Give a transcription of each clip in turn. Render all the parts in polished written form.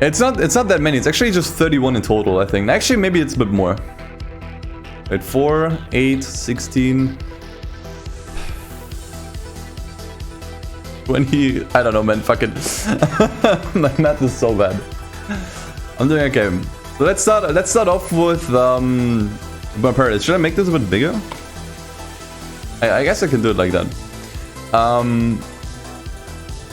It's not that many. It's actually just 31 in total, I think. Actually, maybe it's a bit more. Wait, 4, 8, 16, 20. I don't know, man. Fuck it. My math is so bad. I'm doing okay. So let's start off with Burnout Paradise. Should I make this a bit bigger? I guess I can do it like that.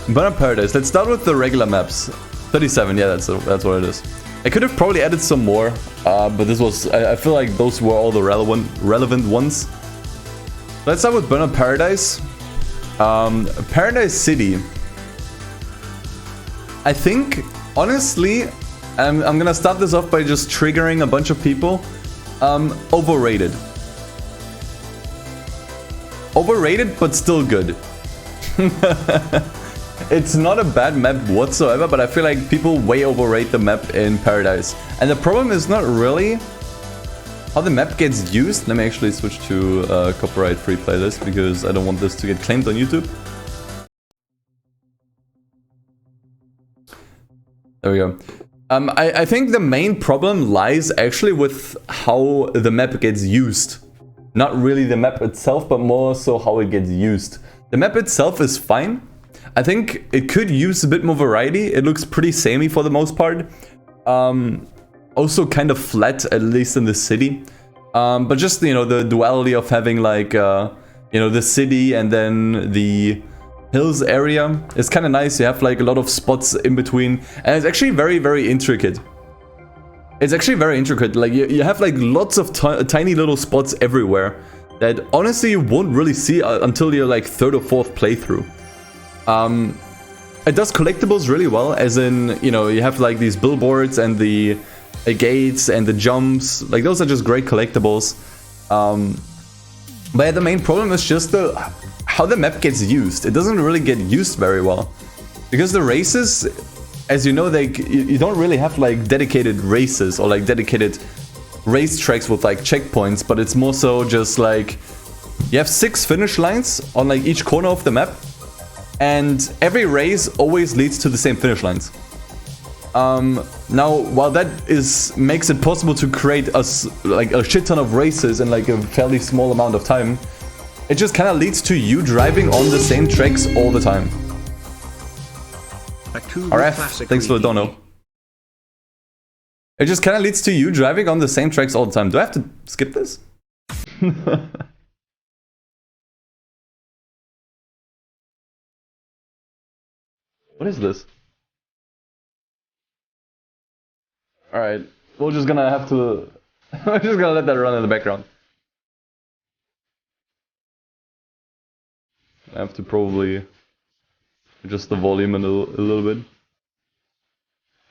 Burnout Paradise. Let's start with the regular maps. 37. Yeah, that's what it is. I could have probably added some more, but this was. I feel like those were all the relevant ones. Let's start with Burnout Paradise. Paradise City. I think, honestly, I'm gonna start this off by just triggering a bunch of people. Overrated. Overrated, but still good. It's not a bad map whatsoever, but I feel like people way overrate the map in Paradise. And the problem is not really how the map gets used. Let me actually switch to copyright-free playlist because I don't want this to get claimed on YouTube. There we go. I think the main problem lies actually with how the map gets used. Not really the map itself, but more so how it gets used. The map itself is fine. I think it could use a bit more variety. It looks pretty samey for the most part. Also kind of flat, at least in the city. But just, you know, the duality of having like, you know, the city and then the hills area is kind of nice. You have like a lot of spots in between. And it's actually very, very intricate. It's actually very intricate. Like you have like lots of tiny little spots everywhere that honestly you won't really see until you're like third or fourth playthrough. It does collectibles really well, as in, you know, you have like these billboards and the gates and the jumps. Like those are just great collectibles. But yeah, the main problem is just how the map gets used. It doesn't really get used very well because the races, as you know, you don't really have like dedicated races or like dedicated racetracks with like checkpoints, but it's more so just like you have 6 finish lines on like each corner of the map, and every race always leads to the same finish lines. Now, while that makes it possible to create like a shit ton of races in like a fairly small amount of time, it just kind of leads to you driving on the same tracks all the time. RF, thanks for the dono. It just kind of leads to you driving on the same tracks all the time. Do I have to skip this? What is this? Alright, we're just gonna have to... we're just gonna let that run in the background. I have to probably adjust the volume a little bit.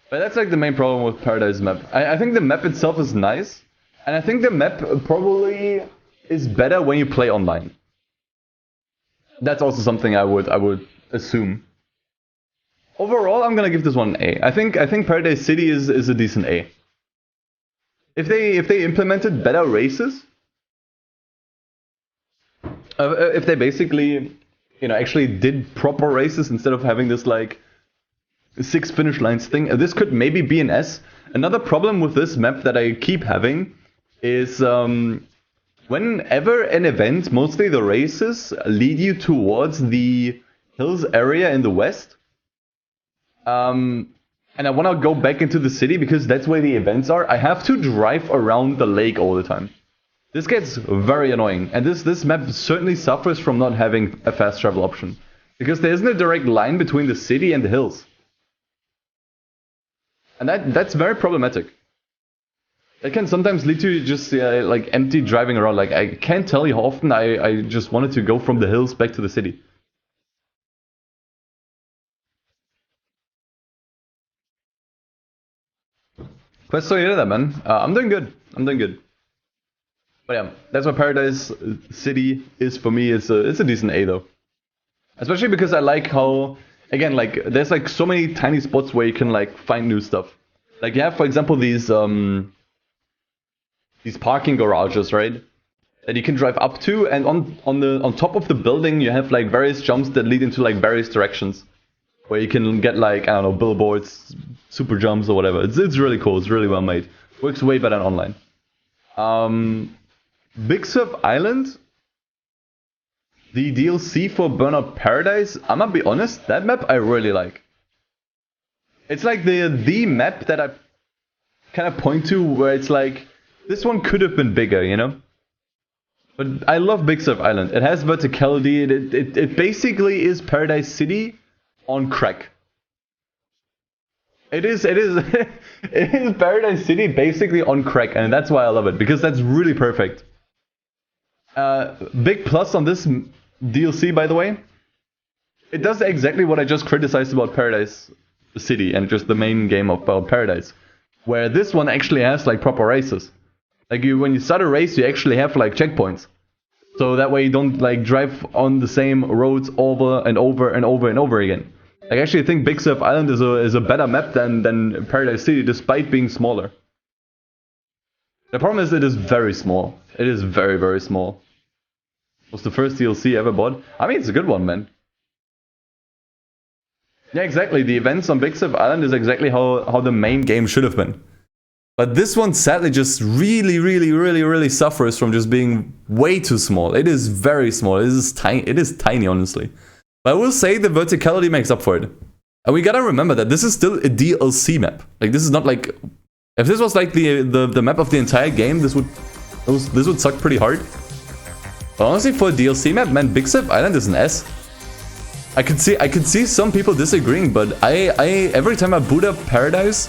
But that's like the main problem with Paradise map. I think the map itself is nice, and I think the map probably is better when you play online. That's also something I would assume. Overall, I'm gonna give this one an A. I think Paradise City is a decent A. If they implemented better races, if they basically, you know, actually did proper races instead of having this like 6 finish lines thing, this could maybe be an S. Another problem with this map that I keep having is whenever an event, mostly the races, lead you towards the hills area in the west. And I want to go back into the city because that's where the events are. I have to drive around the lake all the time. This gets very annoying, and this map certainly suffers from not having a fast travel option because there isn't a direct line between the city and the hills, and that's very problematic. It can sometimes lead to just like empty driving around. Like I can't tell you how often I just wanted to go from the hills back to the city. Quest so you that, man. I'm doing good. But yeah, that's what Paradise City is for me. It's a decent A though. Especially because I like how, again, like there's like so many tiny spots where you can like find new stuff. Like you have, for example, these parking garages, right? That you can drive up to, and on top of the building you have like various jumps that lead into like various directions. where you can get like, I don't know, billboards, super jumps or whatever. It's really cool. It's really well made. Works way better than online. Big Surf Island, the DLC for Burnout Paradise. I'm gonna be honest, that map I really like. It's like the map that I kind of point to where it's like, this one could have been bigger, you know? But I love Big Surf Island. It has verticality. It basically is Paradise City on crack. It is it is Paradise City basically on crack, and that's why I love it, because that's really perfect. Big plus on this DLC, by the way. It does exactly what I just criticized about Paradise City and just the main game about Paradise, where this one actually has like proper races. Like when you start a race, you actually have like checkpoints, so that way you don't like drive on the same roads over and over and over and over again. I actually think Big Surf Island is a better map than Paradise City, despite being smaller. The problem is it is very small. It is very, very small. It was the first DLC I ever bought. I mean, it's a good one, man. Yeah, exactly. The events on Big Surf Island is exactly how the main game should have been. But this one sadly just really suffers from just being way too small. It is very small. It is tiny, honestly. But I will say the verticality makes up for it. And we gotta remember that this is still a DLC map. Like, this is not like... If this was like the map of the entire game, this would suck pretty hard. But honestly, for a DLC map, man, Big Surf Island is an S. I could see some people disagreeing, but I every time I boot up Paradise,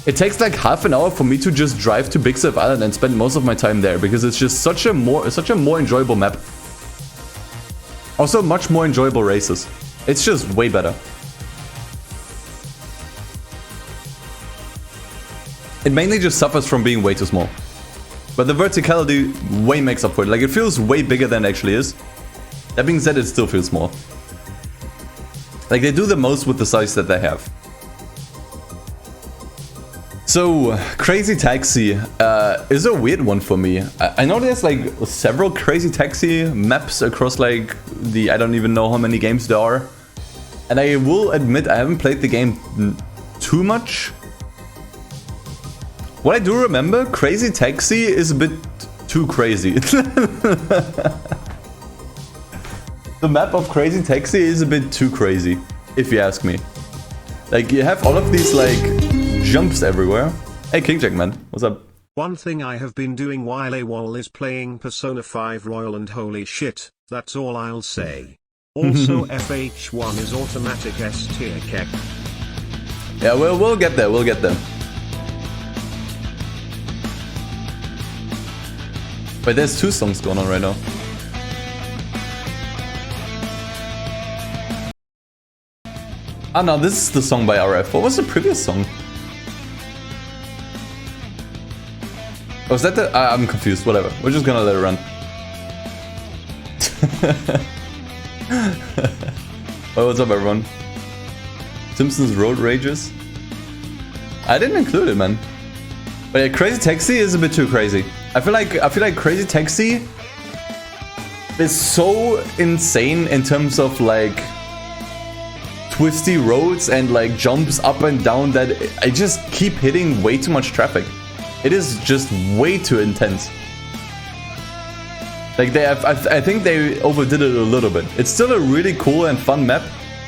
it takes like half an hour for me to just drive to Big Surf Island and spend most of my time there, because it's just such a more enjoyable map. Also, much more enjoyable races. It's just way better. It mainly just suffers from being way too small. But the verticality way makes up for it. Like, it feels way bigger than it actually is. That being said, it still feels small. Like, they do the most with the size that they have. So, Crazy Taxi is a weird one for me. I know there's like several Crazy Taxi maps across like I don't even know how many games there are. And I will admit I haven't played the game too much. What I do remember, Crazy Taxi is a bit too crazy. The map of Crazy Taxi is a bit too crazy, if you ask me. Like, you have all of these like jumps everywhere. Hey, Kingjack, man, what's up? One thing I have been doing while AWOL is playing Persona 5 Royal, and holy shit, that's all I'll say. Also, FH1 is automatic S tier kek. Yeah, we'll get there, we'll get there. But there's two songs going on right now. Ah, no, this is the song by RF. What was the previous song? Oh, is that the... I'm confused, whatever. We're just gonna let it run. Oh, what's up, everyone? Simpsons Road Rages? I didn't include it, man. But yeah, Crazy Taxi is a bit too crazy. I feel like Crazy Taxi is so insane in terms of like twisty roads and like jumps up and down that I just keep hitting way too much traffic. It is just way too intense. Like I think they overdid it a little bit. It's still a really cool and fun map.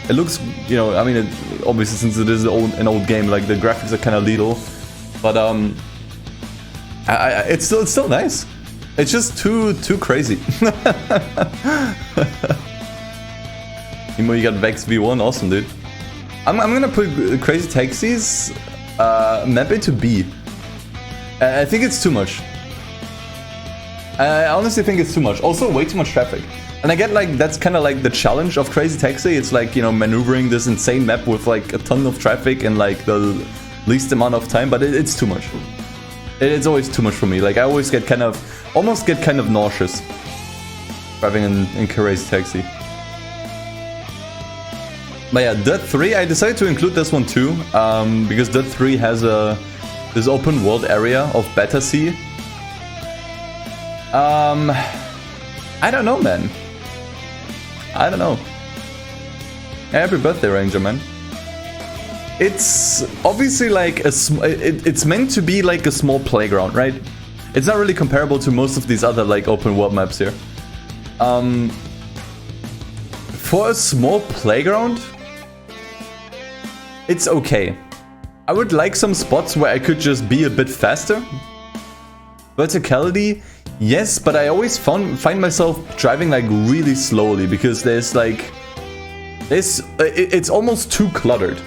It looks, you know, I mean, obviously since it is an old game, like the graphics are kind of little, but it's still nice. It's just too crazy. Emo, you got Vex V1, awesome, dude. I'm gonna put Crazy Taxis map into B. I think it's too much. I honestly think it's too much. Also, way too much traffic. And I get like that's kind of like the challenge of Crazy Taxi. It's like, you know, maneuvering this insane map with like a ton of traffic and like the least amount of time, but it's too much. It's always too much for me. Like, I always get almost get kind of nauseous driving in Crazy Taxi. But yeah, Dirt 3, I decided to include this one too, because Dirt 3 has this open world area of Battersea. I don't know, man. I don't know. Happy birthday, Ranger, man. It's obviously like it's meant to be like a small playground, right? It's not really comparable to most of these other like open world maps here. For a small playground, it's okay. I would like some spots where I could just be a bit faster. Verticality, yes, but I always find myself driving like really slowly because there's like it's almost too cluttered,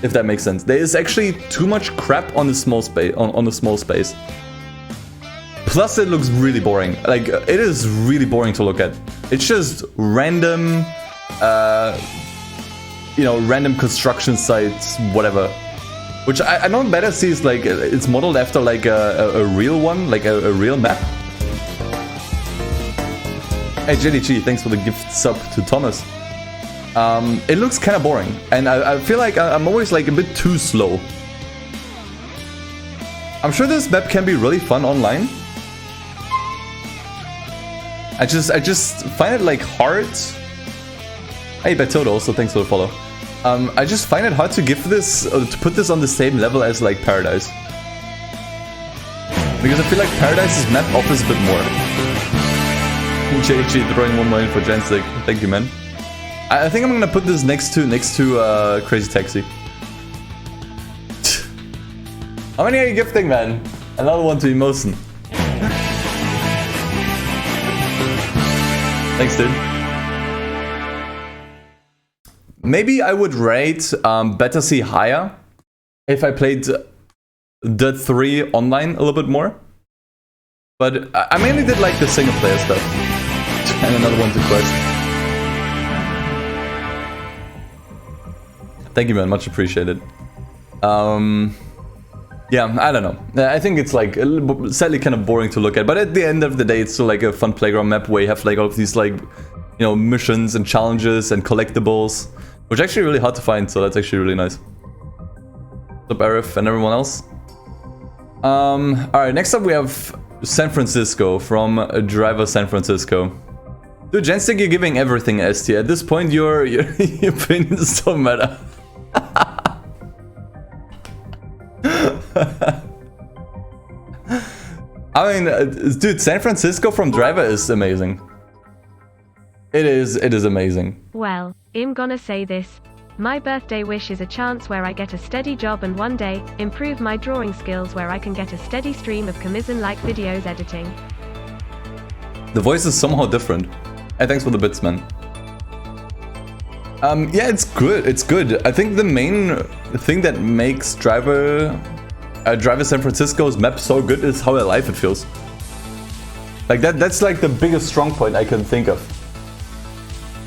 if that makes sense. There is actually too much crap on a small space. On a small space. Plus, it looks really boring. Like it is really boring to look at. It's just random, you know, random construction sites, whatever. Which I know better sees like it's modeled after like a real one, like a real map. Hey JDG, thanks for the gift sub to Thomas. It looks kind of boring, and I feel like I'm always like a bit too slow. I'm sure this map can be really fun online. I just find it like hard. Hey Betodo, also thanks for the follow. I just find it hard to give this, to put this on the same level as like Paradise. Because I feel like Paradise's map offers a bit more. JG throwing 1 million for Janstick. Thank you, man. I think I'm gonna put this next to Crazy Taxi. How many are you gifting, man? Another one to Emotion. Thanks, dude. Maybe I would rate Better See higher if I played Dirt 3 online a little bit more. But I mainly did like the single player stuff. And another one to Quest. Thank you, man. Much appreciated. Yeah, I don't know. I think it's like sadly kind of boring to look at. But at the end of the day, it's still like a fun playground map where you have like all of these like, you know, missions and challenges and collectibles. Which are actually really hard to find, so that's actually really nice. What's up, Arif and everyone else? Alright, next up we have San Francisco from Driver San Francisco. Dude, Jenstick, you're giving everything S tier. At this point, your opinion is so meta. I mean, dude, San Francisco from Driver is amazing. It is amazing. Well, I'm gonna say this. My birthday wish is a chance where I get a steady job and one day, improve my drawing skills where I can get a steady stream of Kamizen-like videos editing. The voice is somehow different. Hey, thanks for the bits, man. Yeah, it's good. It's good. I think the main thing that makes Driver San Francisco's map so good is how alive it feels. Like that's like the biggest strong point I can think of.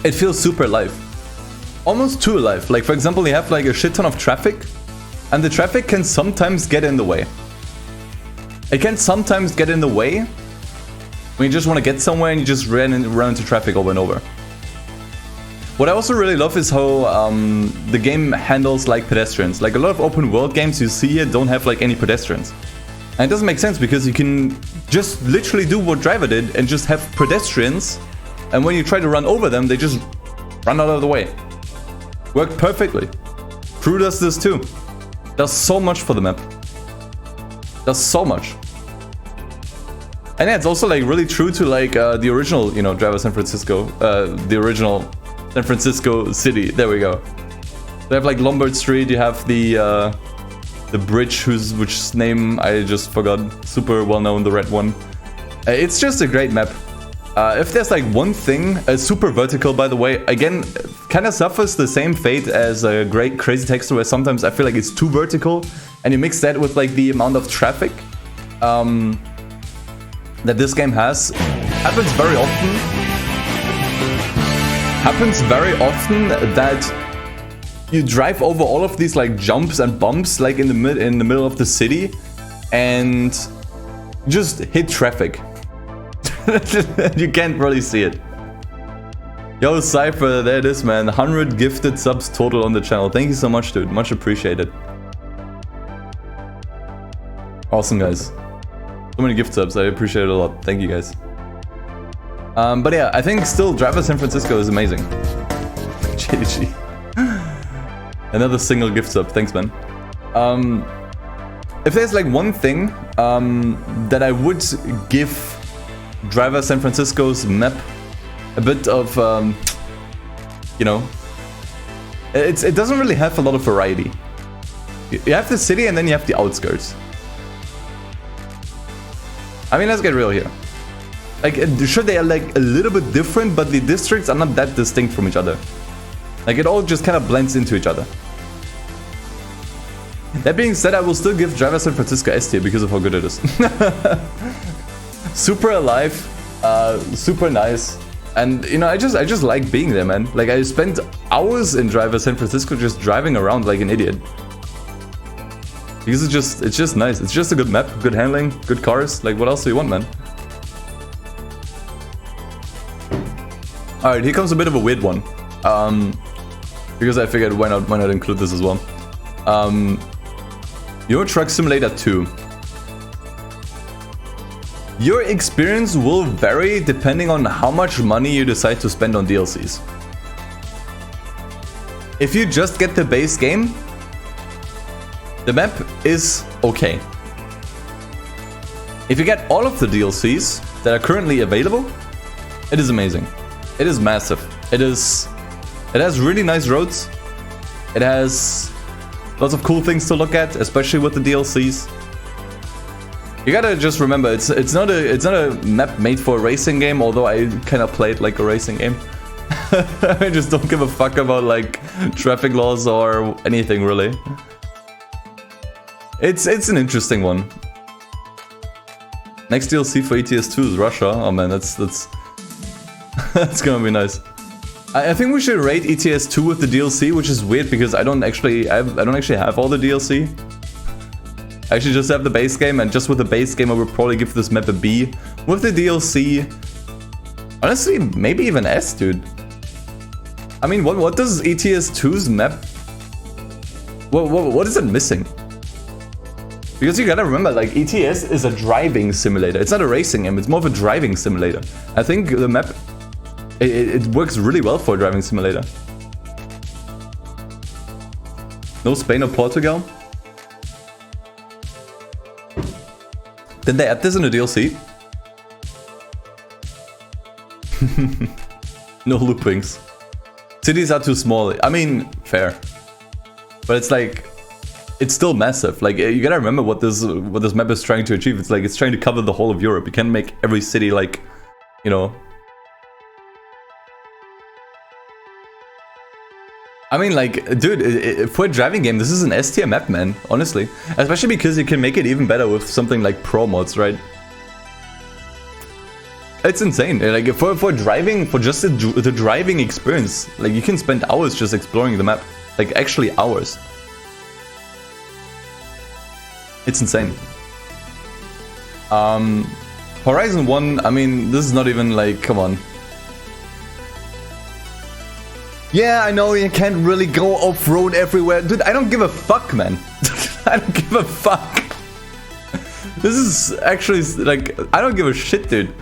It feels super alive. Almost too alive. Like, for example, you have like a shit ton of traffic, and the traffic can sometimes get in the way. It can sometimes get in the way when you just want to get somewhere and you just run into traffic over and over. What I also really love is how the game handles like pedestrians. Like a lot of open world games you see here don't have like any pedestrians. And it doesn't make sense because you can just literally do what Driver did and just have pedestrians, and when you try to run over them, they just run out of the way. Worked perfectly. Crew does this too. Does so much for the map. Does so much. And yeah, it's also like really true to like the original, you know, Driver San Francisco, the original San Francisco city. There we go. They have like Lombard Street. You have the bridge which name I just forgot. Super well known, the red one. It's just a great map. If there's like one thing, super vertical, by the way, again, kind of suffers the same fate as a great Crazy Texture, where sometimes I feel like it's too vertical, and you mix that with like the amount of traffic that this game has. Happens very often that you drive over all of these like jumps and bumps like in the middle of the city and just hit traffic. You can't really see it. Yo, Cypher, there it is, man. 100 gifted subs total on the channel. Thank you so much, dude. Much appreciated. Awesome, guys. So many gift subs. I appreciate it a lot. Thank you, guys. But yeah, I think still Driver San Francisco is amazing. JDG. Another single gift sub. Thanks, man. If there's like one thing that I would give Driver San Francisco's map a bit of, you know, it doesn't really have a lot of variety. You have the city and then you have the outskirts. I mean, let's get real here. Like, sure, they are like a little bit different, but the districts are not that distinct from each other. Like, it all just kind of blends into each other. That being said, I will still give Driver San Francisco S tier because of how good it is. Super alive, super nice, and you know, I just like being there, man. Like, I spent hours in Driver San Francisco just driving around like an idiot. Because it's just nice. It's just a good map, good handling, good cars. Like, what else do you want, man? Alright, here comes a bit of a weird one. Because I figured why not include this as well. Euro Truck Simulator 2. Your experience will vary depending on how much money you decide to spend on DLCs. If you just get the base game, the map is okay. If you get all of the DLCs that are currently available, it is amazing. It is massive. It has really nice roads. It has lots of cool things to look at, especially with the DLCs. You gotta just remember, it's not a map made for a racing game, although I kind of play it like a racing game. I just don't give a fuck about like traffic laws or anything really. It's an interesting one. Next DLC for ETS2 is Russia. Oh man, that's that's gonna be nice. I think we should rate ETS2 with the DLC, which is weird because I don't actually have all the DLC. I actually just have the base game, and just with the base game I would probably give this map a B. With the DLC, honestly, maybe even S, dude. I mean, what does ETS2's map? What is it missing? Because you gotta remember, like, ETS is a driving simulator. It's not a racing game, it's more of a driving simulator. I think the map, it works really well for a driving simulator. No Spain or Portugal? Did they add this in the DLC? No loopings. Cities are too small. I mean, fair. But it's like, it's still massive. Like, you gotta remember what this map is trying to achieve. It's like, it's trying to cover the whole of Europe. You can't make every city like, you know. I mean, like, dude, for a driving game, this is an S tier map, man, honestly. Especially because you can make it even better with something like pro mods, right? It's insane. Like, for driving, for just the driving experience, like, you can spend hours just exploring the map. Like, actually hours. It's insane. Horizon 1, I mean, this is not even like, come on. Yeah, I know you can't really go off-road everywhere. Dude, I don't give a fuck, man. I don't give a fuck. This is actually, like, I don't give a shit, dude.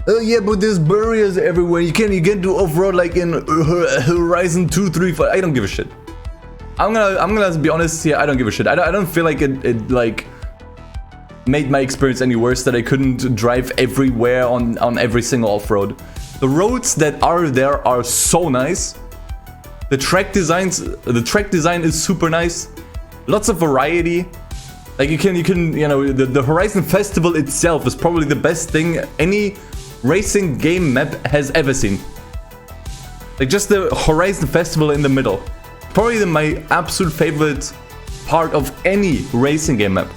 Oh yeah, but there's barriers everywhere. You can't do off-road like in Horizon 2, 3, 5. I don't give a shit. I'm gonna be honest here. I don't give a shit. I don't feel like it like made my experience any worse that I couldn't drive everywhere on every single off-road. The roads that are there are so nice. The track design is super nice. Lots of variety. Like you can you know, the Horizon Festival itself is probably the best thing any racing game map has ever seen. Like just the Horizon Festival in the middle. Probably my absolute favorite part of any racing game map.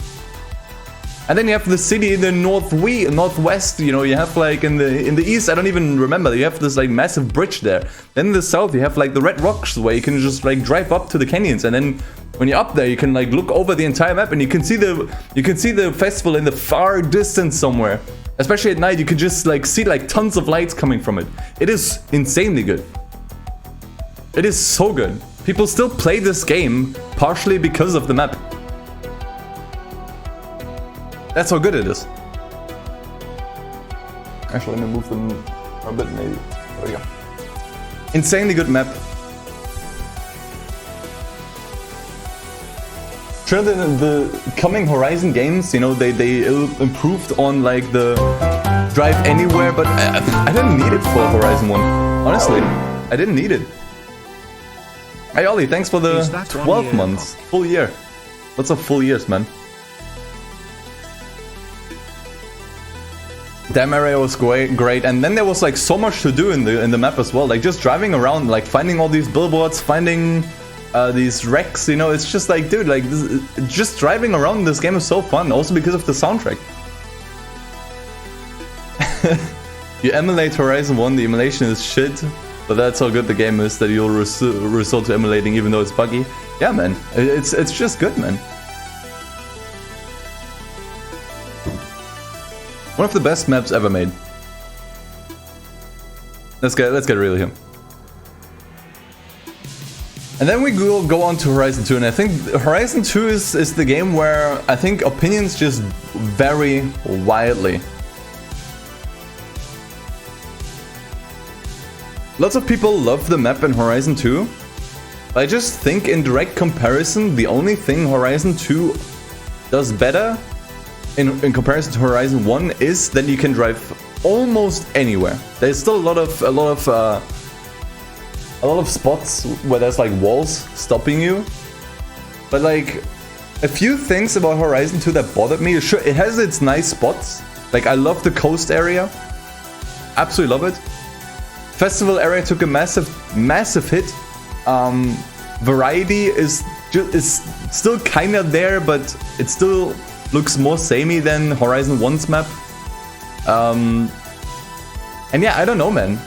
And then you have the city in the northwest, you know, you have like in the east, I don't even remember, you have this like massive bridge there. Then in the south you have like the red rocks where you can just like drive up to the canyons, and then when you're up there you can like look over the entire map and you can see the festival in the far distance somewhere. Especially at night you can just like see like tons of lights coming from it. It is insanely good. It is so good. People still play this game partially because of the map. That's how good it is. Actually, let me move them a bit, maybe. There we go. Insanely good map. Sure, the coming Horizon games, you know, they improved on like the drive anywhere, but I didn't need it for Horizon 1. Honestly, I didn't need it. Hey Ollie, thanks for the 12 months. Full year. Lots of full years, man. Damn area was great, and then there was like so much to do in the map as well. Like just driving around, like finding all these billboards, finding these wrecks. You know, it's just like, dude, like just driving around in this game is so fun. Also because of the soundtrack. You emulate Horizon 1, the emulation is shit, but that's how good the game is that you'll resort to emulating even though it's buggy. Yeah, man, it's just good, man. One of the best maps ever made. Let's get real here. And then we go on to Horizon 2, and I think Horizon 2 is the game where I think opinions just vary wildly. Lots of people love the map in Horizon 2, but I just think in direct comparison, the only thing Horizon 2 does better in comparison to Horizon 1 is that you can drive almost anywhere. There's still a lot of spots where there's like walls stopping you, but like a few things about Horizon 2 that bothered me. Sure, it has its nice spots. Like I love the coast area, absolutely love it. Festival area took a massive hit. Variety is still kind of there, but it still looks more samey than Horizon 1's map. And yeah, I don't know, man.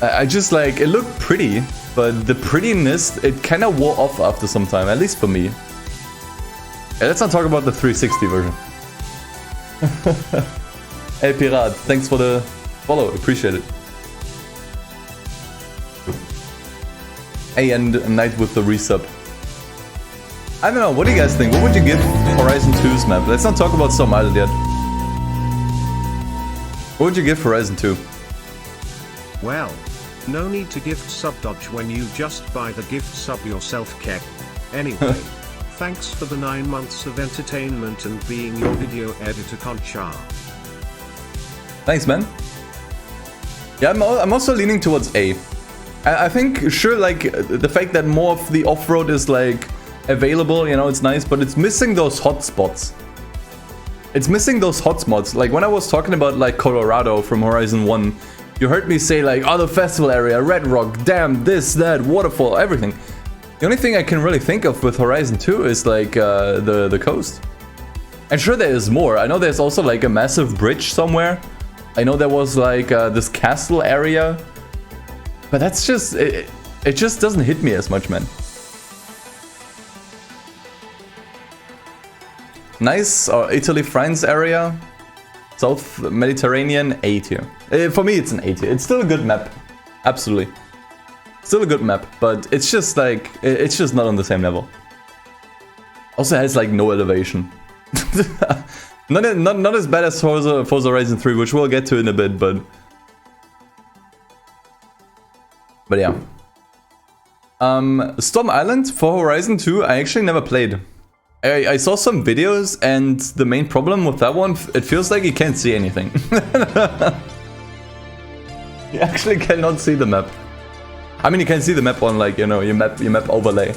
I just like, it looked pretty, but the prettiness, it kind of wore off after some time, at least for me. Yeah, let's not talk about the 360 version. Hey Pirat, thanks for the follow, appreciate it. Hey, and Night with the resub. I don't know, what do you guys think? What would you give Horizon 2's map? Let's not talk about Storm Island yet. What would you give Horizon 2? Well, no need to gift sub dodge when you just buy the gift sub yourself, Kek. Anyway, thanks for the 9 months of entertainment and being your video editor, Conchar. Thanks, man. Yeah, I'm also leaning towards A. I think, sure, like, the fact that more of the off-road is, like, available, you know, it's nice, but it's missing those hotspots. It's missing those hotspots. Like, when I was talking about, like, Colorado from Horizon 1, you heard me say, like, oh, the festival area, Red Rock, damn, this, that, waterfall, everything. The only thing I can really think of with Horizon 2 is, like, the coast. And sure, there is more. I know there's also, like, a massive bridge somewhere. I know there was, like, this castle area. But that's just, it just doesn't hit me as much, man. Nice Italy, France area. South Mediterranean, A tier. For me, it's an A tier. It's still a good map. Absolutely. Still a good map, but it's just like, it's just not on the same level. Also has like no elevation. not as bad as Forza Horizon 3, which we'll get to in a bit, but yeah. Storm Island for Horizon 2, I actually never played. I saw some videos, and the main problem with that one, it feels like you can't see anything. You actually cannot see the map. I mean, you can see the map on, like, you know, your map overlay.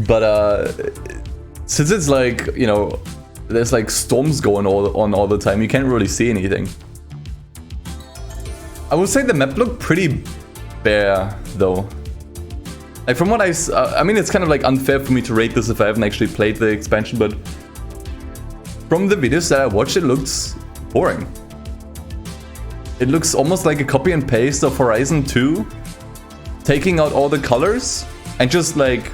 But since it's like, you know, there's like storms going on all the time, you can't really see anything. I would say the map looked pretty bare, though. Like, from what I mean, it's kind of like unfair for me to rate this if I haven't actually played the expansion, but from the videos that I watched, it looks boring. It looks almost like a copy and paste of Horizon 2, taking out all the colors and just like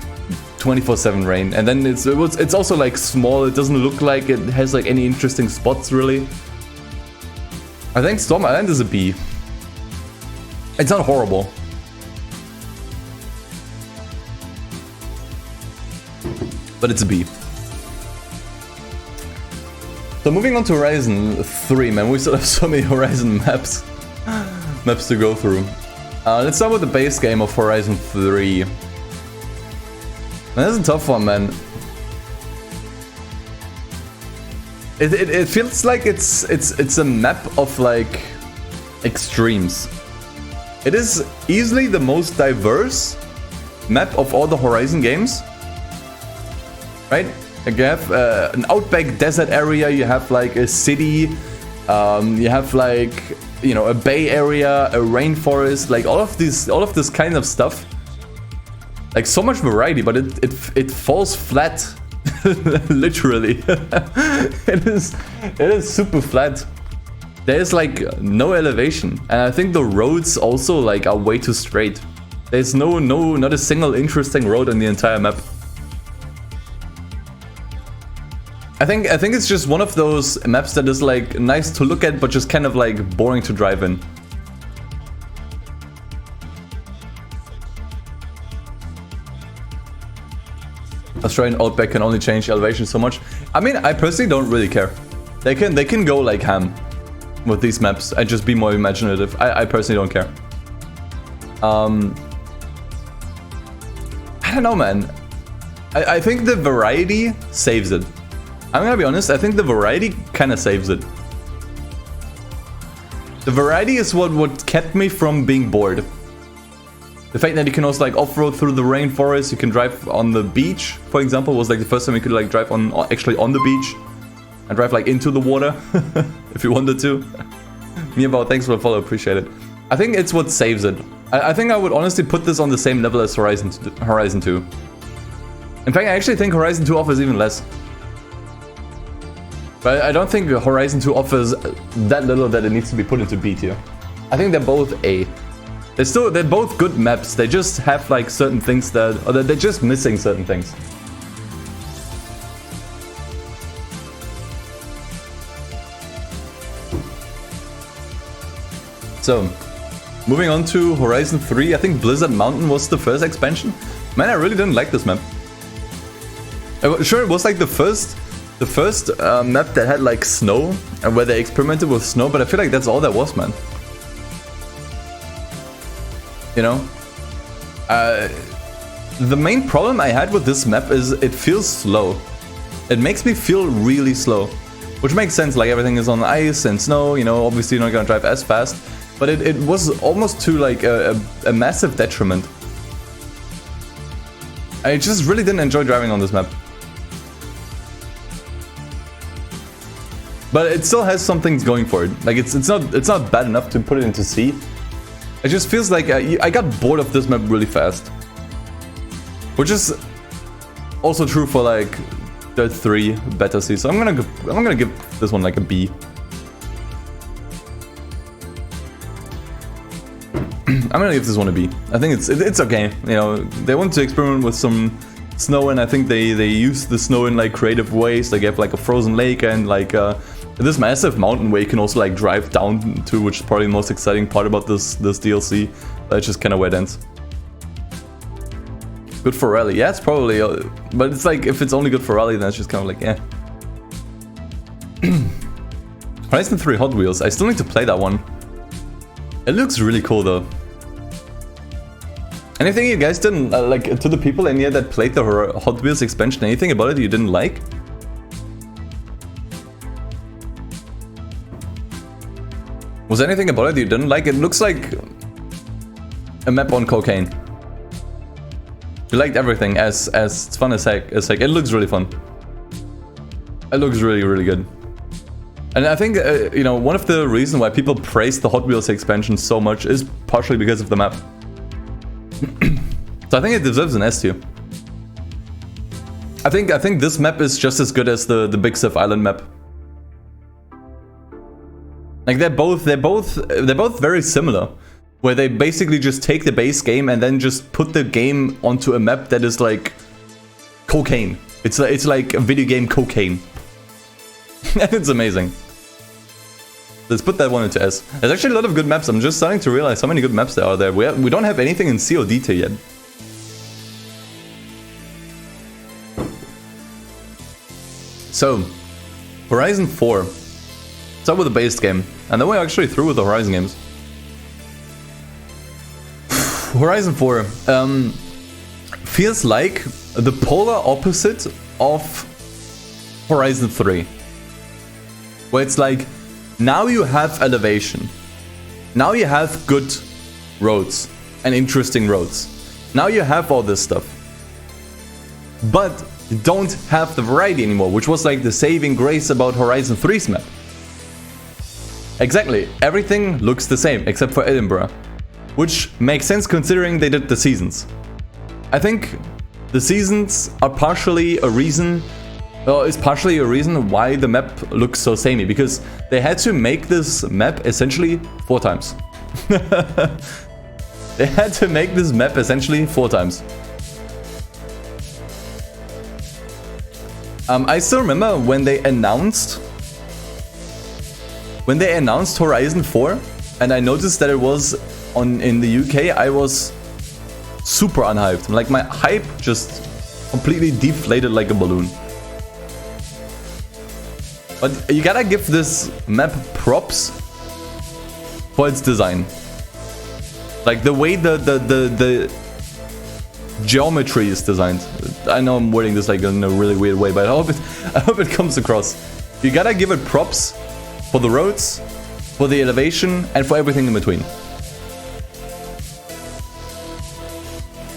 24/7 rain. And then it's also like small. It doesn't look like it has like any interesting spots, really. I think Storm Island is a B. It's not horrible. But it's a B. So moving on to Horizon 3, man, we still have so many Horizon maps to go through. Let's start with the base game of Horizon 3. That's a tough one, man. It feels like it's a map of like extremes. It is easily the most diverse map of all the Horizon games, right? Like you have an outback desert area, you have like a city, you have like, you know, a bay area, a rainforest, like all of this kind of stuff. Like so much variety, but it falls flat, literally. it is super flat. There's like no elevation, and I think the roads also like are way too straight. There's not a single interesting road on the entire map. I think it's just one of those maps that is like nice to look at, but just kind of like boring to drive in. Australian Outback can only change elevation so much. I mean, I personally don't really care. They can go like ham with these maps and just be more imaginative. I personally don't care. I don't know, man. I think the variety saves it. I'm gonna be honest, I think the variety kind of saves it. The variety is what kept me from being bored. The fact that you can also like off-road through the rainforest, you can drive on the beach, for example, was like the first time you could like drive on actually on the beach and drive like into the water if you wanted to. Miabout, thanks for the follow, appreciate it. I think it's what saves it. I think I would honestly put this on the same level as Horizon 2. In fact, I actually think Horizon 2 offers even less. But I don't think Horizon 2 offers that little that it needs to be put into B tier. I think they're both A. They're both good maps. They just have like certain things that, or they're just missing certain things. So, moving on to Horizon 3, I think Blizzard Mountain was the first expansion. Man, I really didn't like this map. Sure, it was like the first map that had like snow and where they experimented with snow, but I feel like that's all there was, man. You know? The main problem I had with this map is it feels slow. It makes me feel really slow. Which makes sense, like everything is on ice and snow, you know, obviously you're not gonna drive as fast. But it was almost to like a massive detriment. I just really didn't enjoy driving on this map. But it still has some things going for it. Like it's not bad enough to put it into C. It just feels like I got bored of this map really fast. Which is also true for like the 3 beta C. So I'm gonna give this one like a B. I'm gonna give this one a B. I think it's okay. You know, they want to experiment with some snow, and I think they use the snow in like creative ways. They have like a frozen lake and like this massive mountain where you can also like drive down to, which is probably the most exciting part about this DLC. That's just kind of where it ends. Good for rally, yeah, it's probably, but it's like if it's only good for rally, then it's just kind of like, yeah. Horizon 3 Hot Wheels. I still need to play that one. It looks really cool though. Anything you guys didn't like, to the people in here that played the Hot Wheels expansion, anything about it you didn't like? Was there anything about it you didn't like? It looks like a map on cocaine. You liked everything as fun as heck. It looks really fun. It looks really, really good. And I think, you know, one of the reasons why people praise the Hot Wheels expansion so much is partially because of the map. So I think it deserves an S tier. I think this map is just as good as the Big Sif Island map. Like they're both very similar, where they basically just take the base game and then just put the game onto a map that is like cocaine. It's like a video game cocaine. And it's amazing. Let's put that one into S. There's actually a lot of good maps. I'm just starting to realize how many good maps there are there. We don't have anything in COD tier yet. So, Horizon 4. Start with the base game. And then we're actually through with the Horizon games. feels like the polar opposite of Horizon 3. Where it's like, now you have elevation. Now you have good roads and interesting roads. Now you have all this stuff. But you don't have the variety anymore, which was like the saving grace about Horizon 3's map. Exactly, everything looks the same except for Edinburgh. Which makes sense considering they did the seasons. I think the seasons are partially a reason, why the map looks so samey, because they had to make this map essentially 4 times. They had to make this map essentially 4 times. I still remember when they announced Horizon 4, and I noticed that it was in the UK. I was super unhyped. Like, my hype just completely deflated like a balloon. But you gotta give this map props for its design. Like the way the geometry is designed. I know I'm wording this like in a really weird way, but I hope it comes across. You gotta give it props for the roads, for the elevation, and for everything in between.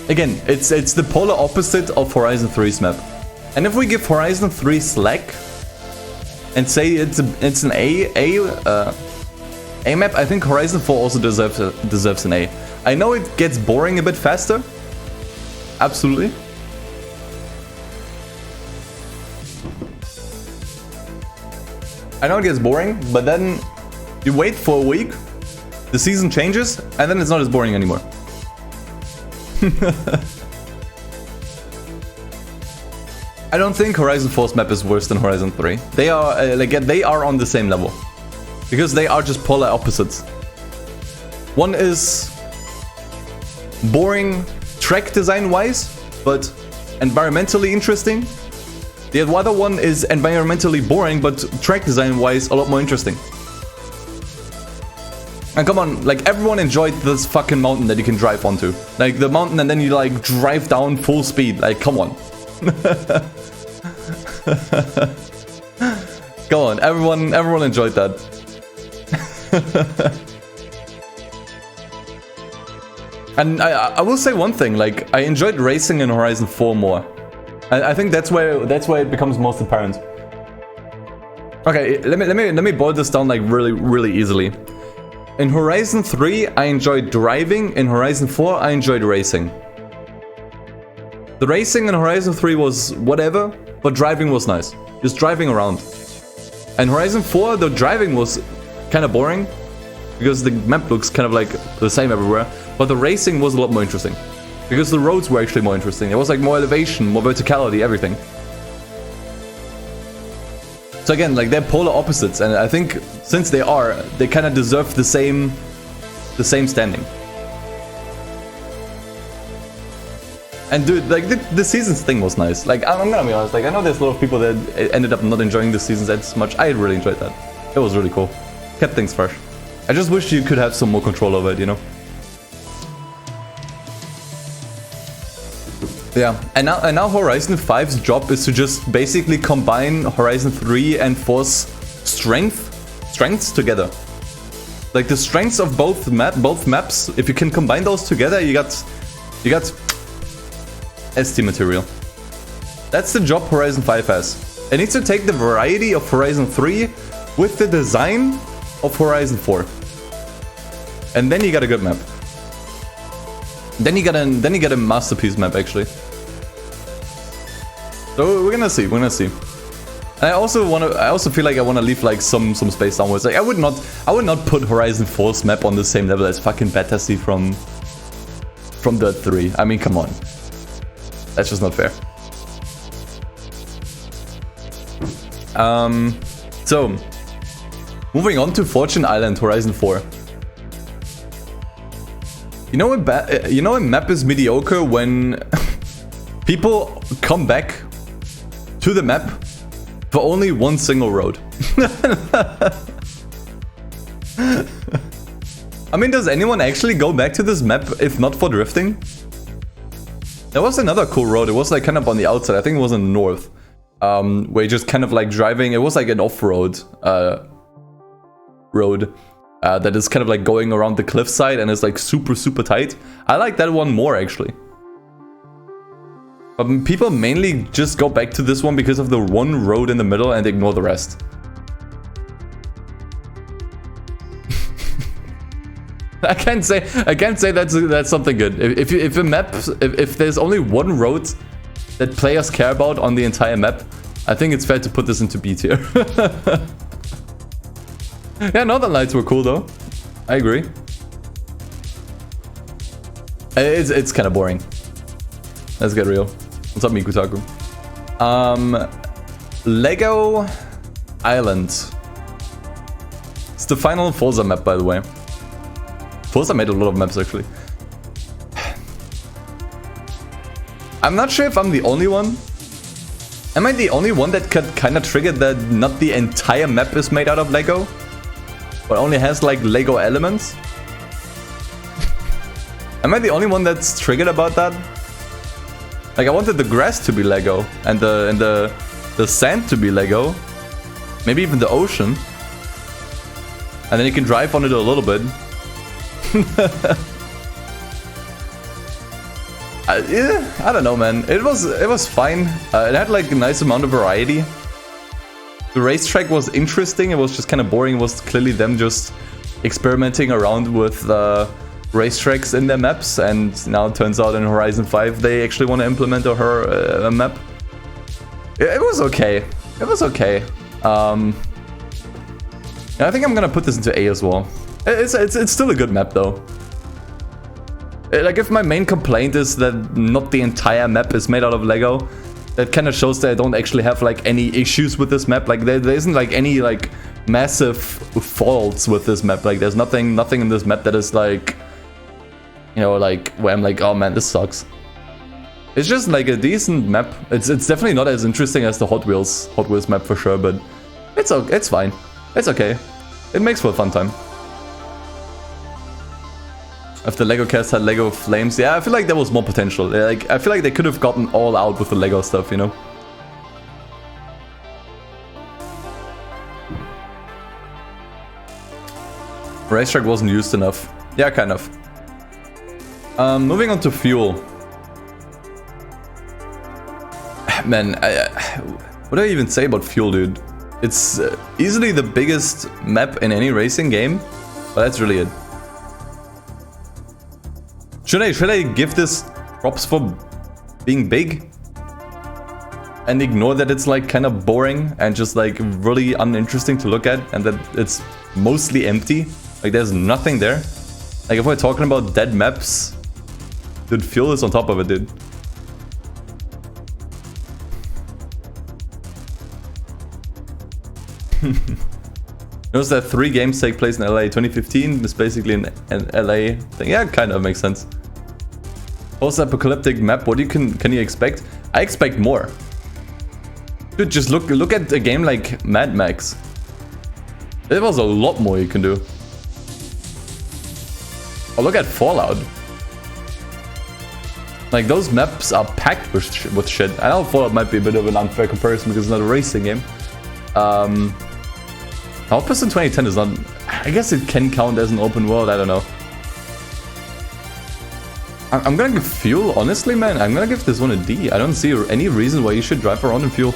Again, it's the polar opposite of Horizon 3's map. And if we give Horizon 3 slack and say it's an A map, I think Horizon 4 also deserves an A. I know it gets boring a bit faster. Absolutely. I know it gets boring, but then you wait for a week, the season changes, and then it's not as boring anymore. I don't think Horizon 4's map is worse than Horizon 3. They are they are on the same level, because they are just polar opposites. One is boring track design wise, but environmentally interesting. The other one is environmentally boring, but track design wise a lot more interesting. And come on, like, everyone enjoyed this fucking mountain that you can drive onto. Like, the mountain and then you like drive down full speed. Like, come on. Come on, everyone enjoyed that. And I will say one thing, like, I enjoyed racing in Horizon 4 more. I think that's where it becomes most apparent. Okay, let me boil this down like really easily. In Horizon 3, I enjoyed driving. In Horizon 4, I enjoyed racing. The racing in Horizon 3 was whatever, but driving was nice. Just driving around. And Horizon 4, the driving was kind of boring, because the map looks kind of like the same everywhere. But the racing was a lot more interesting, because the roads were actually more interesting. There was like more elevation, more verticality, everything. So again, like, they're polar opposites, and I think since they kind of deserve the same standing. And dude, like, the seasons thing was nice. Like, I'm gonna be honest, like, I know there's a lot of people that ended up not enjoying the seasons as much. I really enjoyed that. It was really cool. Kept things fresh. I just wish you could have some more control over it, you know? Yeah, and now Horizon 5's job is to just basically combine Horizon 3 and 4's strengths together. Like, the strengths of both maps, if you can combine those together, you got ST material. That's the job Horizon 5 has. It needs to take the variety of Horizon 3 with the design of Horizon 4. And then you got a good map. Then you get a masterpiece map, actually. So we're gonna see. And I also feel like I wanna leave like some space downwards. Like, I would not put Horizon 4's map on the same level as fucking Battersea from Dirt 3. I mean, come on. That's just not fair. So moving on to Fortune Island, Horizon 4. You know a map is mediocre when people come back to the map for only one single road. I mean, does anyone actually go back to this map if not for drifting? There was another cool road. It was like kind of on the outside. I think it was in the north. Where you just kind of like driving. It was like an off-road road that is kind of like going around the cliffside and is like super, super tight. I like that one more actually. But people mainly just go back to this one because of the one road in the middle and ignore the rest. I can't say that's something good. If there's only one road that players care about on the entire map, I think it's fair to put this into B tier. Yeah, Northern Lights were cool though. I agree. It's kind of boring. Let's get real. What's up, Mikutaku? Lego Island. It's the final Forza map, by the way. Forza made a lot of maps, actually. I'm not sure if I'm the only one. Am I the only one that could kind of trigger that not the entire map is made out of Lego? But only has, like, Lego elements? Am I the only one that's triggered about that? Like, I wanted the grass to be Lego, and the sand to be Lego. Maybe even the ocean. And then you can drive on it a little bit. I don't know, man. It was fine. It had like a nice amount of variety. The racetrack was interesting. It was just kind of boring. It was clearly them just experimenting around with racetracks in their maps, and now it turns out in Horizon 5 they actually want to implement a map. It was okay. It was okay. I think I'm gonna put this into A as well. It's still a good map though. Like, if my main complaint is that not the entire map is made out of Lego, that kind of shows that I don't actually have like any issues with this map. Like, there isn't like any like massive faults with this map. Like, there's nothing in this map that is like, you know, like where I'm like, oh man, this sucks. It's just like a decent map. It's definitely not as interesting as the Hot Wheels map for sure, but it's fine. It's okay. It makes for a fun time. If the Lego cast had Lego Flames, yeah, I feel like there was more potential. Like, I feel like they could have gotten all out with the Lego stuff, you know? Racetrack wasn't used enough. Yeah, kind of. Moving on to fuel. Man, what do I even say about fuel, dude? It's easily the biggest map in any racing game, but that's really it. Should I give this props for being big? And ignore that it's like kind of boring and just like really uninteresting to look at, and that it's mostly empty? Like, there's nothing there. Like, if we're talking about dead maps, dude, fuel is on top of it, dude. Notice that 3 games take place in LA. 2015 is basically an LA thing. Yeah, kind of makes sense. Post-apocalyptic map. What can you expect? I expect more. Dude, just look at a game like Mad Max. There was a lot more you can do. Or look at Fallout. Like, those maps are packed with shit. I know Fallout might be a bit of an unfair comparison because it's not a racing game. Outpost in 2010 is not... I guess it can count as an open world, I don't know. I'm gonna give fuel, honestly, man. I'm gonna give this one a D. I don't see any reason why you should drive around in fuel.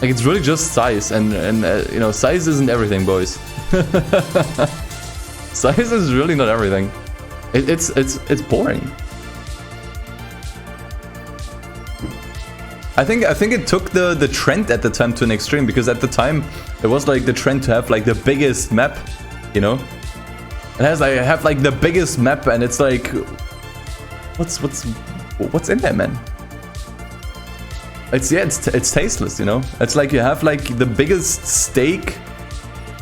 Like, it's really just size, and you know, size isn't everything, boys. Size is really not everything. It's boring. I think it took the trend at the time to an extreme, because at the time it was like the trend to have like the biggest map, you know. It has like have like the biggest map, and it's like, what's in there, man? It's tasteless, you know. It's like you have like the biggest steak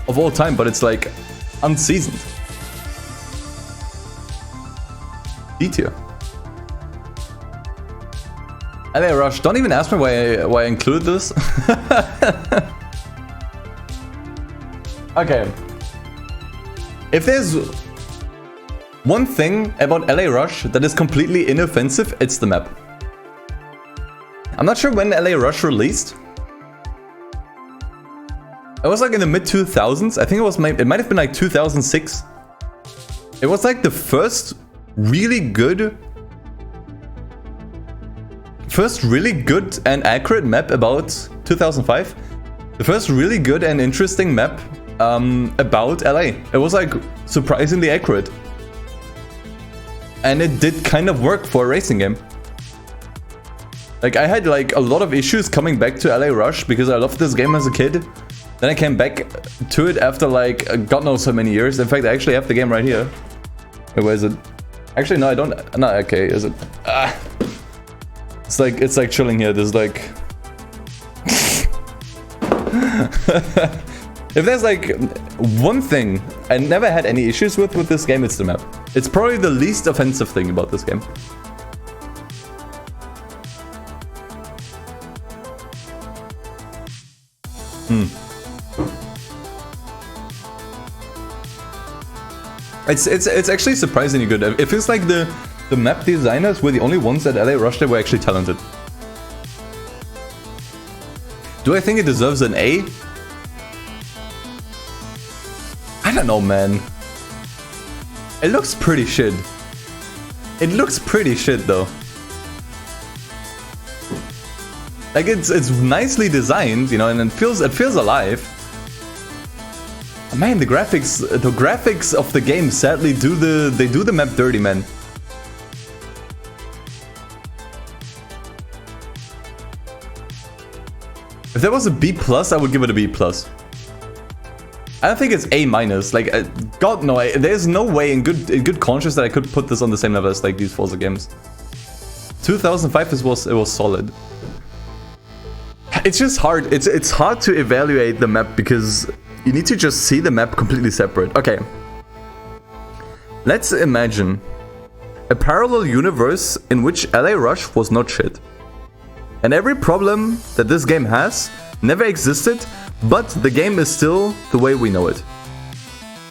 of all time, but it's like unseasoned. D tier. LA Rush, don't even ask me why I include this. Okay. If there's One thing about LA Rush that is completely inoffensive, it's the map. I'm not sure when LA Rush released. It was like in the mid-2000s. I think it might have been like 2006. It was like the first really good and accurate map about 2005. The first really good and interesting map about LA. It was like surprisingly accurate. And it did kind of work for a racing game. Like I had like a lot of issues coming back to LA Rush because I loved this game as a kid. Then I came back to it after like God knows how many years. In fact, I actually have the game right here. Wait, where is it? Actually, no, I don't. No, okay, is it? It's like chilling here. There's like. If there's like one thing I never had any issues with this game, it's the map. It's probably the least offensive thing about this game. It's actually surprisingly good. It feels like the map designers were the only ones at LA Rush that were actually talented. Do I think it deserves an A? I don't know, man. It looks pretty shit. It looks pretty shit though. Like it's nicely designed, you know, and it feels alive. Man, the graphics of the game sadly do the map dirty, man. If there was a B+, I would give it a B+. I don't think it's A-. Like, God no, there's no way in good conscience that I could put this on the same level as like these Forza games. 2005 it was solid. It's just hard. It's hard to evaluate the map because you need to just see the map completely separate. Okay. Let's imagine a parallel universe in which LA Rush was not shit. And every problem that this game has never existed, but the game is still the way we know it.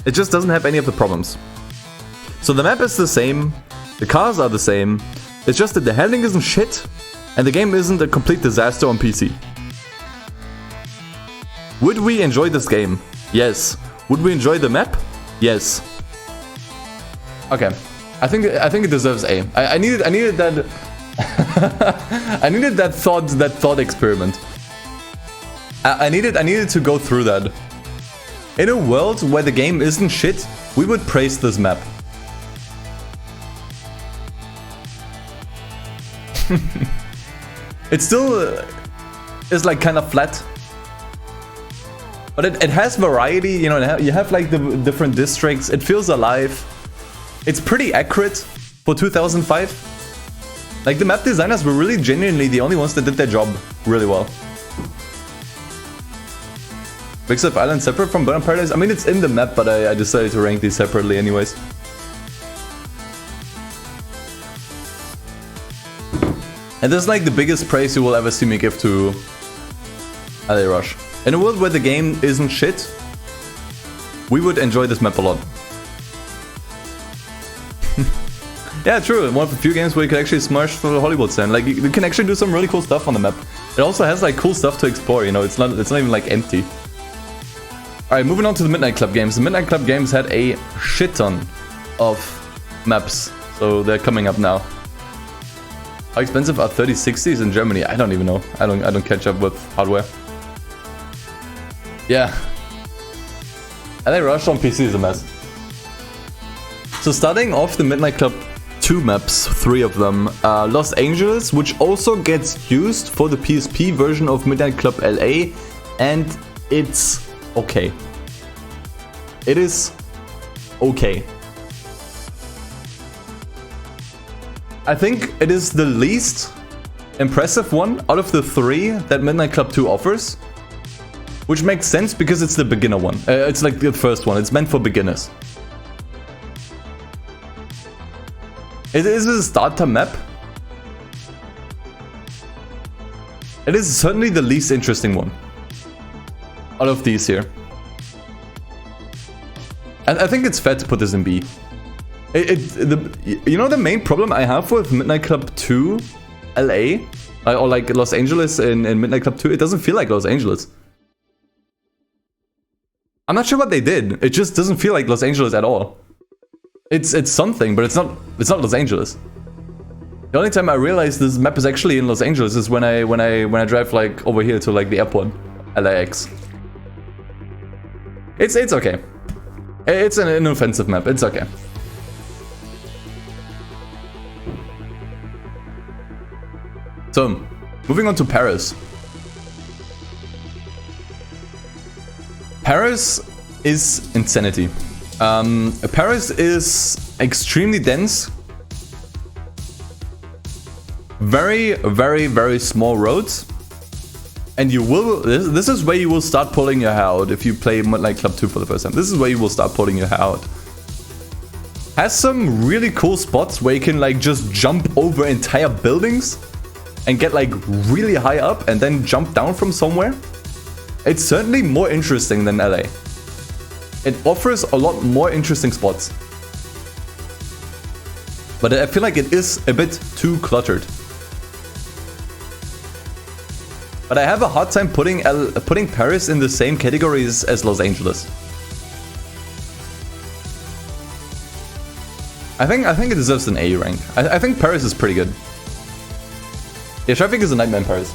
It just doesn't have any of the problems. So the map is the same, the cars are the same, it's just that the handling isn't shit, and the game isn't a complete disaster on PC. Would we enjoy this game? Yes. Would we enjoy the map? Yes. Okay. I think it deserves A. I needed that I needed that thought experiment. I needed to go through that. In a world where the game isn't shit, we would praise this map. It still is like kind of flat. But it has variety, you know, you have like the different districts, it feels alive. It's pretty accurate for 2005. Like the map designers were really genuinely the only ones that did their job really well. Mix Up Island separate from Burnout Paradise? I mean, it's in the map, but I decided to rank these separately anyways. And this is like the biggest praise you will ever see me give to LA Rush. In a world where the game isn't shit, we would enjoy this map a lot. Yeah, true. One of the few games where you can actually smash for the Hollywood stand. Like you can actually do some really cool stuff on the map. It also has like cool stuff to explore. You know, it's not even like empty. All right, moving on to the Midnight Club games. The Midnight Club games had a shit ton of maps, so they're coming up now. How expensive are 3060s in Germany? I don't even know. I don't catch up with hardware. Yeah. LA Rush on PC is a mess. So starting off the Midnight Club 2 maps, 3 of them. Los Angeles, which also gets used for the PSP version of Midnight Club LA, and it's okay. It is okay. I think it is the least impressive one out of the 3 that Midnight Club 2 offers. Which makes sense because it's the beginner one. It's like the first one. It's meant for beginners. It is a starter map. It is certainly the least interesting one out of these here. And I think it's fair to put this in B. You know the main problem I have with Midnight Club 2 LA? Or like Los Angeles in Midnight Club 2, it doesn't feel like Los Angeles. I'm not sure what they did. It just doesn't feel like Los Angeles at all. It's something, but it's not Los Angeles. The only time I realize this map is actually in Los Angeles is when I drive like over here to like the airport, LAX. It's okay. It's an inoffensive map. It's okay. So, moving on to Paris. Paris is insanity. Paris is extremely dense. Very, very, very small roads. And you will... This is where you will start pulling your hair out if you play Midnight Club 2 for the first time. This is where you will start pulling your hair out. Has some really cool spots where you can like just jump over entire buildings and get like really high up and then jump down from somewhere. It's certainly more interesting than LA. It offers a lot more interesting spots. But I feel like it is a bit too cluttered. But I have a hard time putting Paris in the same categories as Los Angeles. I think it deserves an A rank. I think Paris is pretty good. Yeah, traffic is a nightmare in Paris.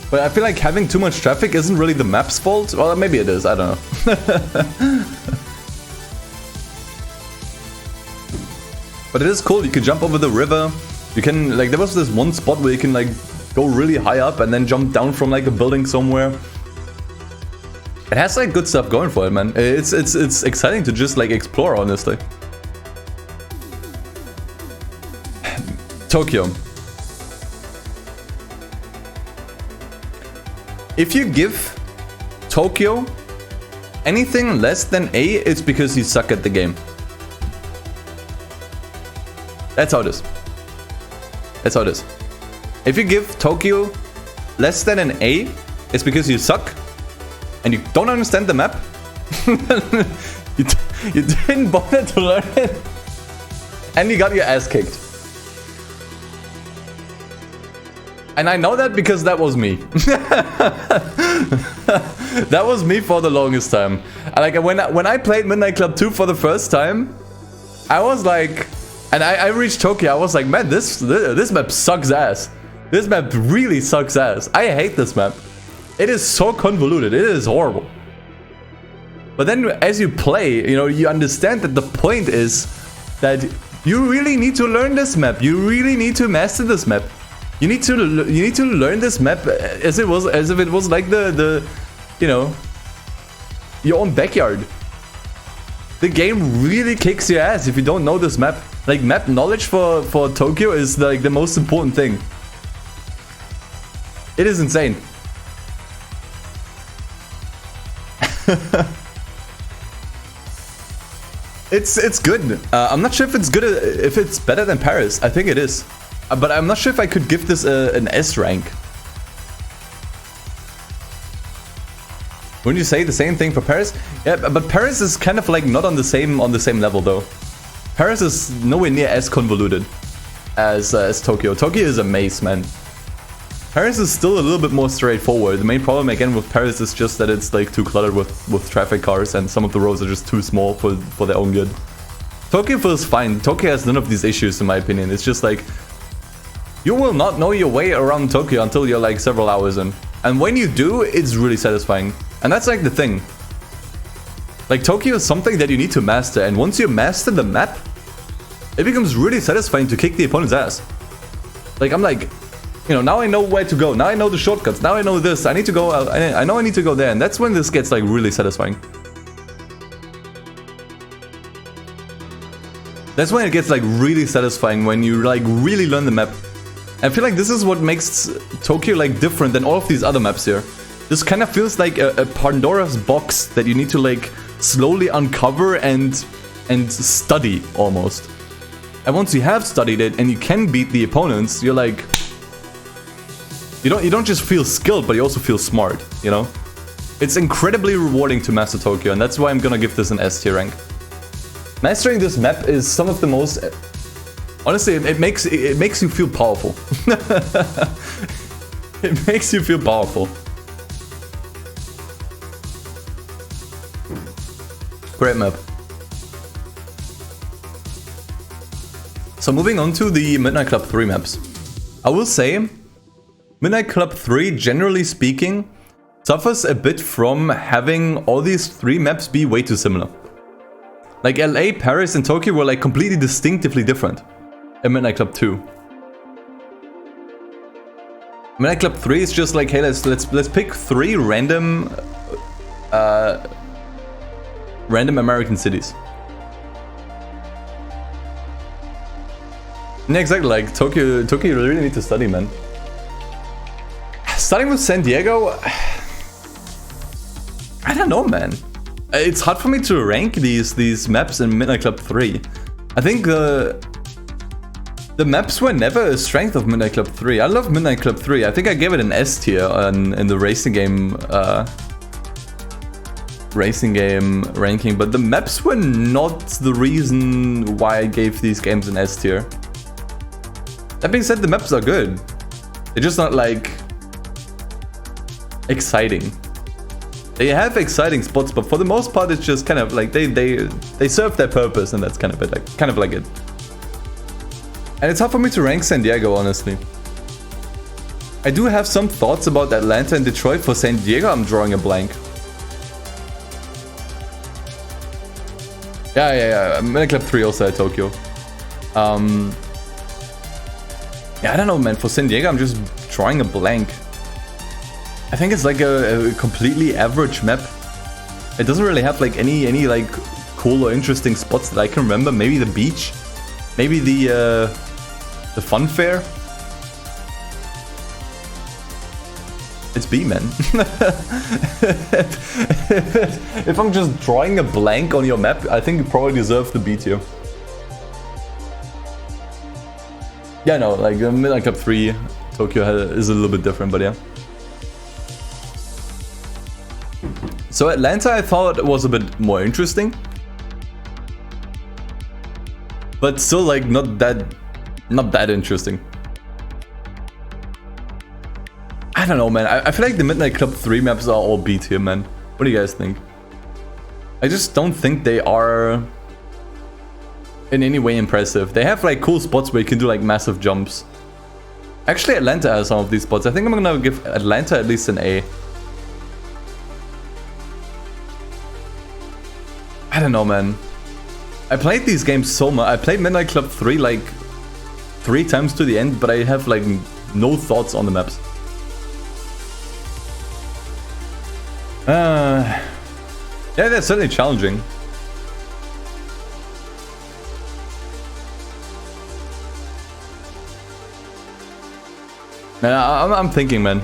But I feel like having too much traffic isn't really the map's fault. Well, maybe it is, I don't know. But it is cool, you can jump over the river. You can, like, there was this one spot where you can, like, go really high up and then jump down from, like, a building somewhere. It has, like, good stuff going for it, man. It's exciting to just, like, explore, honestly. Tokyo. If you give Tokyo anything less than A, it's because you suck at the game. That's how it is. That's how it is. If you give Tokyo less than an A, it's because you suck and you don't understand the map. you didn't bother to learn it and you got your ass kicked. And I know that because that was me. That was me for the longest time. Like when I played Midnight Club 2 for the first time, I was like, and I reached Tokyo, I was like, man, this map sucks ass. This map really sucks ass. I hate this map. It is so convoluted. It is horrible. But then as you play, you know, you understand that the point is that you really need to learn this map. You really need to master this map. You need to learn this map as if it was like the you know, your own backyard. The game really kicks your ass if you don't know this map. Like, map knowledge for Tokyo is like the most important thing. It is insane. It's good. I'm not sure if it's good, if it's better than Paris. I think it is. But I'm not sure if I could give this an S rank. Wouldn't you say the same thing for Paris? Yeah, but Paris is kind of like not on the same level though. Paris is nowhere near as convoluted as Tokyo. Tokyo is a maze, man. Paris is still a little bit more straightforward. The main problem again with Paris is just that it's like too cluttered with traffic cars and some of the roads are just too small for their own good. Tokyo feels fine. Tokyo has none of these issues in my opinion. It's just like, you will not know your way around Tokyo until you're like several hours in. And when you do, it's really satisfying. And that's like the thing. Like, Tokyo is something that you need to master, and once you master the map, it becomes really satisfying to kick the opponent's ass. Like, I'm like, you know, now I know where to go, now I know the shortcuts, now I know this, I need to go, I know I need to go there, and that's when this gets like really satisfying. That's when it gets like really satisfying, when you like really learn the map. I feel like this is what makes Tokyo like different than all of these other maps here. This kind of feels like a Pandora's box that you need to like slowly uncover and study almost. And once you have studied it and you can beat the opponents, you're like, you don't just feel skilled, but you also feel smart, you know? It's incredibly rewarding to master Tokyo, and that's why I'm gonna give this an S tier rank. Mastering this map is some of the most... Honestly, it makes you feel powerful. It makes you feel powerful. Great map. So moving on to the Midnight Club 3 maps. I will say, Midnight Club 3, generally speaking, suffers a bit from having all these 3 maps be way too similar. Like LA, Paris and Tokyo were like completely distinctively different in Midnight Club 2. Midnight Club 3 is just like, hey, let's pick 3 random American cities. Yeah, exactly, like Tokyo you really need to study, man. Starting with San Diego, I don't know, man. It's hard for me to rank these maps in Midnight Club 3. I think the maps were never a strength of Midnight Club 3. I love Midnight Club 3. I think I gave it an S tier in the racing game ranking, but the maps were not the reason why I gave these games an S tier. That being said, the maps are good. They're just not like exciting. They have exciting spots, but for the most part, it's just kind of like they serve their purpose, and that's kind of it. It. And it's hard for me to rank San Diego, honestly. I do have some thoughts about Atlanta and Detroit. For San Diego, I'm drawing a blank. Yeah. Midnight Club 3 also at Tokyo. Yeah, I don't know, man. For San Diego, I'm just drawing a blank. I think it's like a completely average map. It doesn't really have like any like cool or interesting spots that I can remember. Maybe the beach, maybe the fun fair. It's B, man. If I'm just drawing a blank on your map, I think you probably deserve the B tier. Yeah, no, like Midnight Club 3 Tokyo is a little bit different, but yeah. So Atlanta I thought was a bit more interesting, but still like not that interesting. I don't know, man. I feel like the Midnight Club 3 maps are all B tier, man. What do you guys think? I just don't think they are in any way impressive. They have like cool spots where you can do like massive jumps. Actually, Atlanta has some of these spots. I think I'm gonna give Atlanta at least an A. I don't know, man. I played these games so much. I played Midnight Club 3 like 3 times to the end, but I have like no thoughts on the maps. Yeah, they're certainly challenging. I'm thinking, man.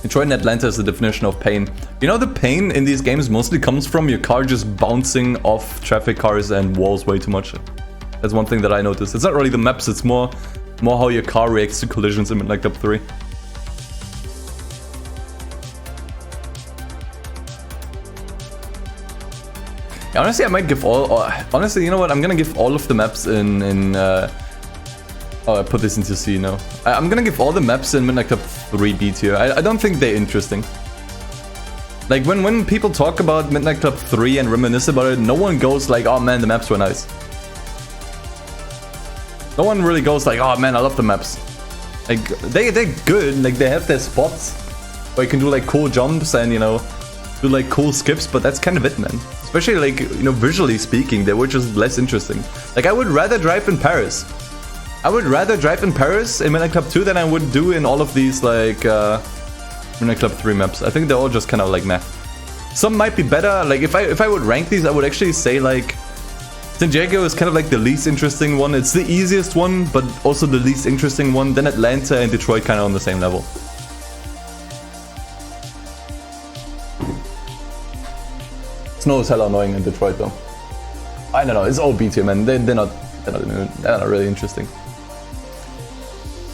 Detroit and Atlanta is the definition of pain. You know, the pain in these games mostly comes from your car just bouncing off traffic cars and walls way too much. That's one thing that I noticed. It's not really the maps, it's more how your car reacts to collisions in Midnight Club 3. Yeah, honestly, I might give honestly, you know what? I'm gonna give all of the maps in oh, I put this into C now. I'm gonna give all the maps in Midnight Club 3 B tier. I don't think they're interesting. Like, when people talk about Midnight Club 3 and reminisce about it, no one goes like, oh man, the maps were nice. No one really goes like, oh man, I love the maps. Like, they're good, like they have their spots where you can do like cool jumps and, you know, do like cool skips, but that's kind of it, man. Especially like, you know, visually speaking, they were just less interesting. Like, I would rather drive in Paris. I would rather drive in Paris in Midnight Club 2 than I would do in all of these like Midnight Club 3 maps. I think they're all just kind of like meh. Some might be better. Like, if I would rank these, I would actually say like San Diego is kind of like the least interesting one. It's the easiest one, but also the least interesting one. Then Atlanta and Detroit kind of on the same level. Snow is hella annoying in Detroit though. I don't know, it's all B tier, man. They're not. They're not really interesting.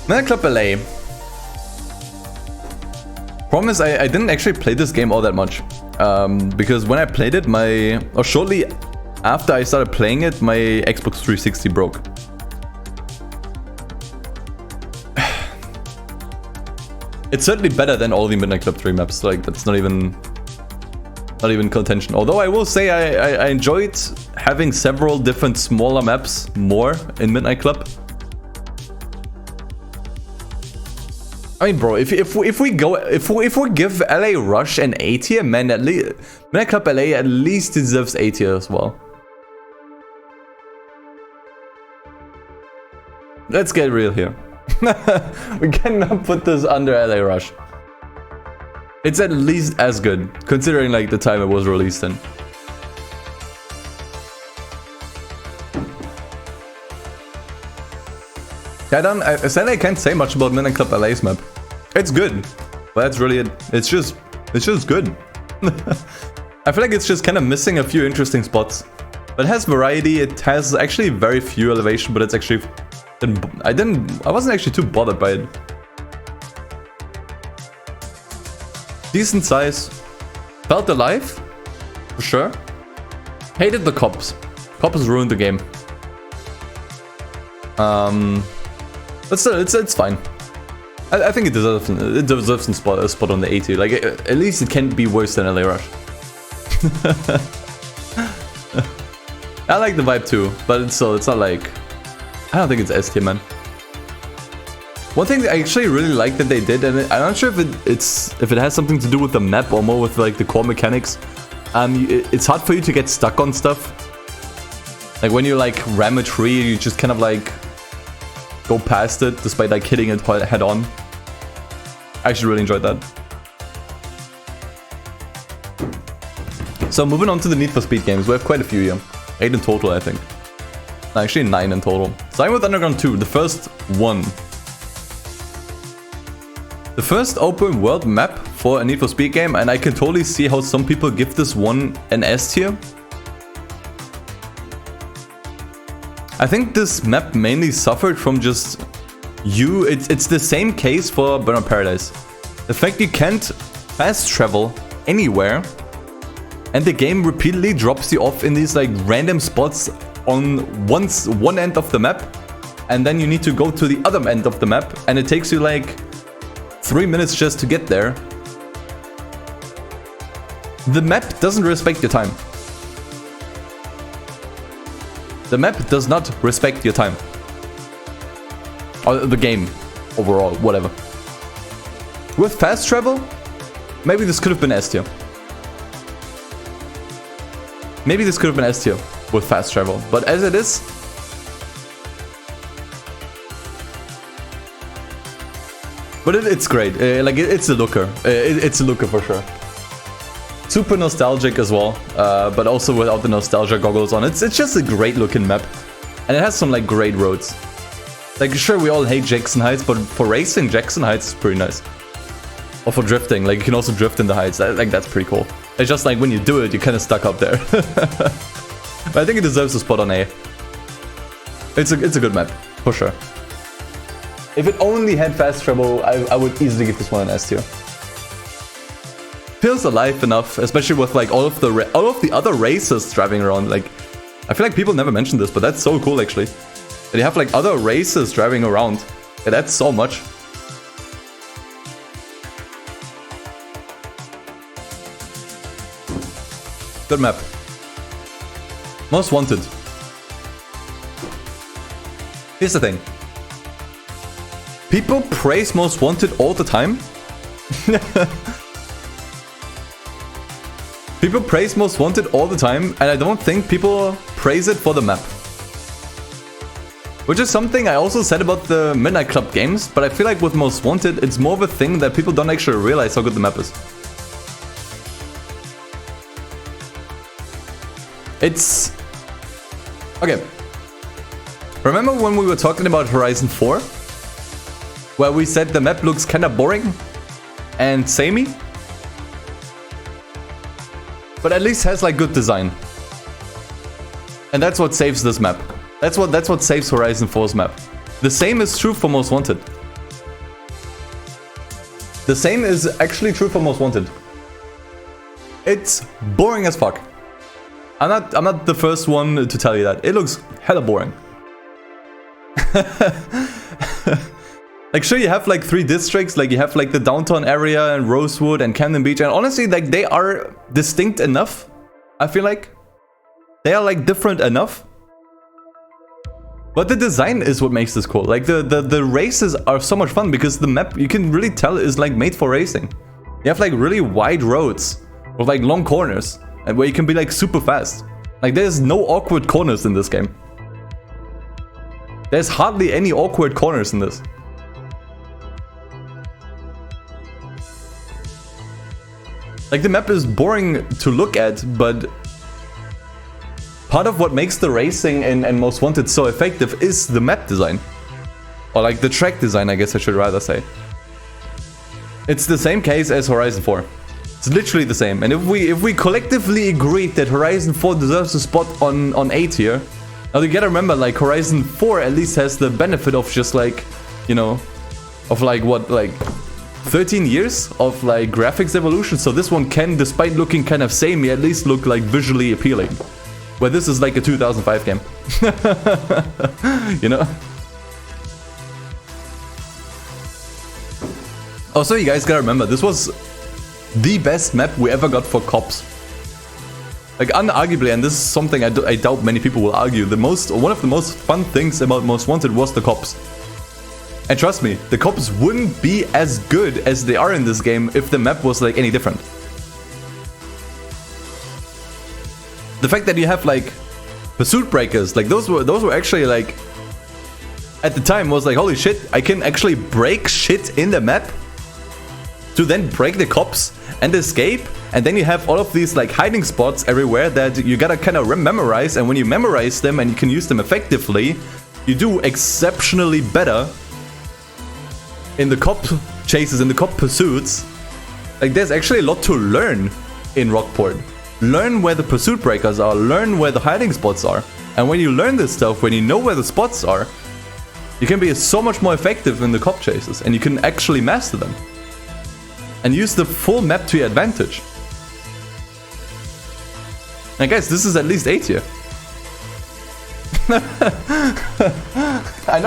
Midnight Club LA. Problem is, I didn't actually play this game all that much. Because when I played it, or shortly after I started playing it, my Xbox 360 broke. It's certainly better than all the Midnight Club 3 maps. Like, that's not even contention. Although I will say I enjoyed having several different smaller maps more in Midnight Club. I mean, bro, if we give LA Rush an A tier, man, at least Midnight Club LA at least deserves A tier as well. Let's get real here. We cannot put this under LA Rush. It's at least as good, considering like the time it was released in. I said I can't say much about Midnight Club LA's map. It's good, but that's really it. It's just good. I feel like it's just kind of missing a few interesting spots. But it has variety. It has actually very few elevation, but it's actually I wasn't actually too bothered by it. Decent size. Felt alive, for sure. Hated the cops. Cops ruined the game. But still, it's fine. I think it deserves a spot on the A tier. Like, at least it can't be worse than LA Rush. I like the vibe too, but it's not like, I don't think it's S tier, man. One thing that I actually really like that they did, and I'm not sure if it has something to do with the map or more with like the core mechanics. It's hard for you to get stuck on stuff. Like when you like ram a tree, you just kind of like go past it despite like hitting it head on. I actually really enjoyed that. So moving on to the Need for Speed games, we have quite a few here. 8 in total, I think. No, actually 9 in total. Starting with Underground 2, the first one. The first open world map for a Need for Speed game, and I can totally see how some people give this one an S tier. I think this map mainly suffered from just it's the same case for Burnout Paradise. The fact you can't fast travel anywhere, and the game repeatedly drops you off in these like random spots on one end of the map, and then you need to go to the other end of the map, and it takes you like 3 minutes just to get there. The map doesn't respect your time. The map does not respect your time. Or the game overall, whatever. With fast travel, maybe this could have been S tier. Maybe this could have been S tier with fast travel, but as it is, but it's great. Like it's a looker. It's a looker for sure. Super nostalgic as well, but also without the nostalgia goggles on. It's just a great looking map, and it has some like great roads. Like sure, we all hate Jackson Heights, but for racing, Jackson Heights is pretty nice. Or for drifting, like you can also drift in the heights. Like that's pretty cool. It's just like when you do it, you're kind of stuck up there. But I think it deserves a spot on A. It's a good map for sure. If it only had fast travel, I would easily give this one an S tier. Feels alive enough, especially with like all of the other races driving around. Like, I feel like people never mentioned this, but that's so cool actually. And you have like other races driving around. It adds so much. Good map. Most Wanted. Here's the thing. People praise Most Wanted all the time. People praise Most Wanted all the time, and I don't think people praise it for the map. Which is something I also said about the Midnight Club games, but I feel like with Most Wanted, it's more of a thing that people don't actually realize how good the map is. It's... Okay. Remember when we were talking about Horizon 4? Where we said the map looks kinda boring and samey? But at least has like good design. And that's what saves this map. That's what saves Horizon 4's map. The same is true for Most Wanted. The same is actually true for Most Wanted. It's boring as fuck. I'm not the first one to tell you that. It looks hella boring. Like, sure, you have like 3 districts, like you have like the downtown area and Rosewood and Camden Beach, and honestly, like they are distinct enough. I feel like they are like different enough. But the design is what makes this cool. Like the races are so much fun because the map, you can really tell, is like made for racing. You have like really wide roads with like long corners and where you can be like super fast. Like there's no awkward corners in this game. There's hardly any awkward corners in this. Like the map is boring to look at, but part of what makes the racing and Most Wanted so effective is the map design. Or like the track design, I guess I should rather say. It's the same case as Horizon 4. It's literally the same. And if we collectively agreed that Horizon 4 deserves a spot on A tier, now you gotta remember, like Horizon 4 at least has the benefit of just like, you know, of like what, like 13 years of like graphics evolution. So this one can, despite looking kind of samey, at least look like visually appealing. Where this is like a 2005 game. You know? Also, you guys gotta remember, this was the best map we ever got for cops. Like, unarguably, and this is something I doubt many people will argue, one of the most fun things about Most Wanted was the cops. And trust me, the cops wouldn't be as good as they are in this game if the map was like any different. The fact that you have like pursuit breakers, like those were actually like, at the time was like, holy shit, I can actually break shit in the map to then break the cops and escape. And then you have all of these like hiding spots everywhere that you gotta kind of memorize, and when you memorize them and you can use them effectively, you do exceptionally better in the cop chases, in the cop pursuits. Like there's actually a lot to learn in Rockport. Learn where the pursuit breakers are, learn where the hiding spots are. And when you learn this stuff, when you know where the spots are, you can be so much more effective in the cop chases, and you can actually master them. And use the full map to your advantage. And guys, this is at least A tier. I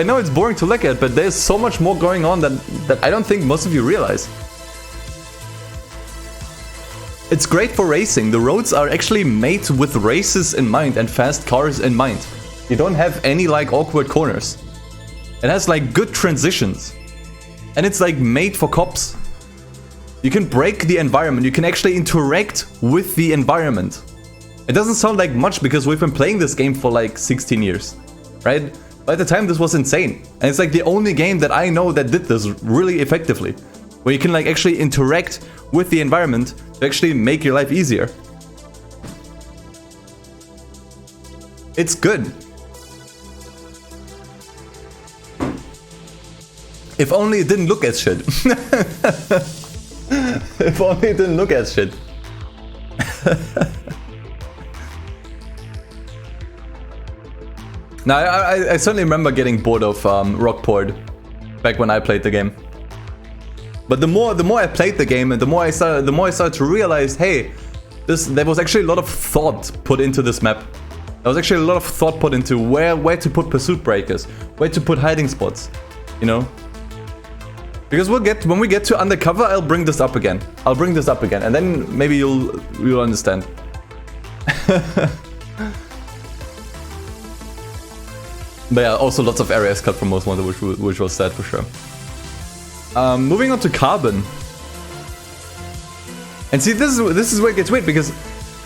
know it's boring to look at, but there's so much more going on that I don't think most of you realize. It's great for racing. The roads are actually made with races in mind and fast cars in mind. You don't have any like awkward corners. It has like good transitions. And it's like made for cops. You can break the environment. You can actually interact with the environment. It doesn't sound like much because we've been playing this game for like 16 years, right? By the time this was insane. And it's like the only game that I know that did this really effectively. Where you can like actually interact with the environment to actually make your life easier. It's good. If only it didn't look as shit. If only it didn't look as shit. Now, I certainly remember getting bored of Rockport back when I played the game. But the more I played the game, and the more I started to realize, hey, there was actually a lot of thought put into this map. There was actually a lot of thought put into where to put pursuit breakers, where to put hiding spots, you know. Because when we get to Undercover, I'll bring this up again. And then maybe you'll understand. But yeah, also lots of areas cut from Most Wanted, which was sad for sure. Moving on to Carbon. And see, this is where it gets weird, because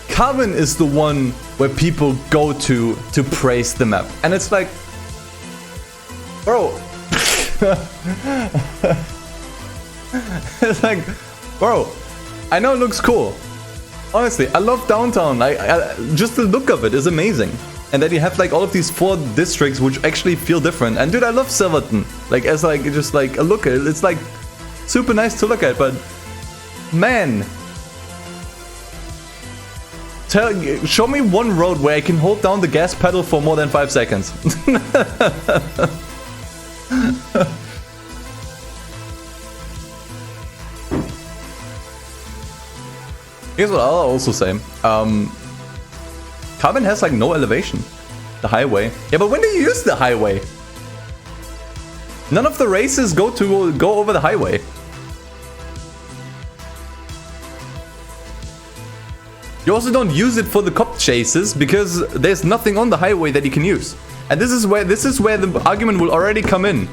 Carbon is the one where people go to praise the map. And it's like, bro. It's like, bro, I know it looks cool. Honestly, I love downtown. Just the look of it is amazing. And then you have like all of these 4 districts which actually feel different. And dude, I love Silverton. Like as like just like a look at it. It's like super nice to look at, but man, show me one road where I can hold down the gas pedal for more than 5 seconds. Here's what I'll also say. Carbon has like no elevation. The highway. Yeah, but when do you use the highway? None of the races go over the highway. You also don't use it for the cop chases because there's nothing on the highway that you can use. And this is where the argument will already come in.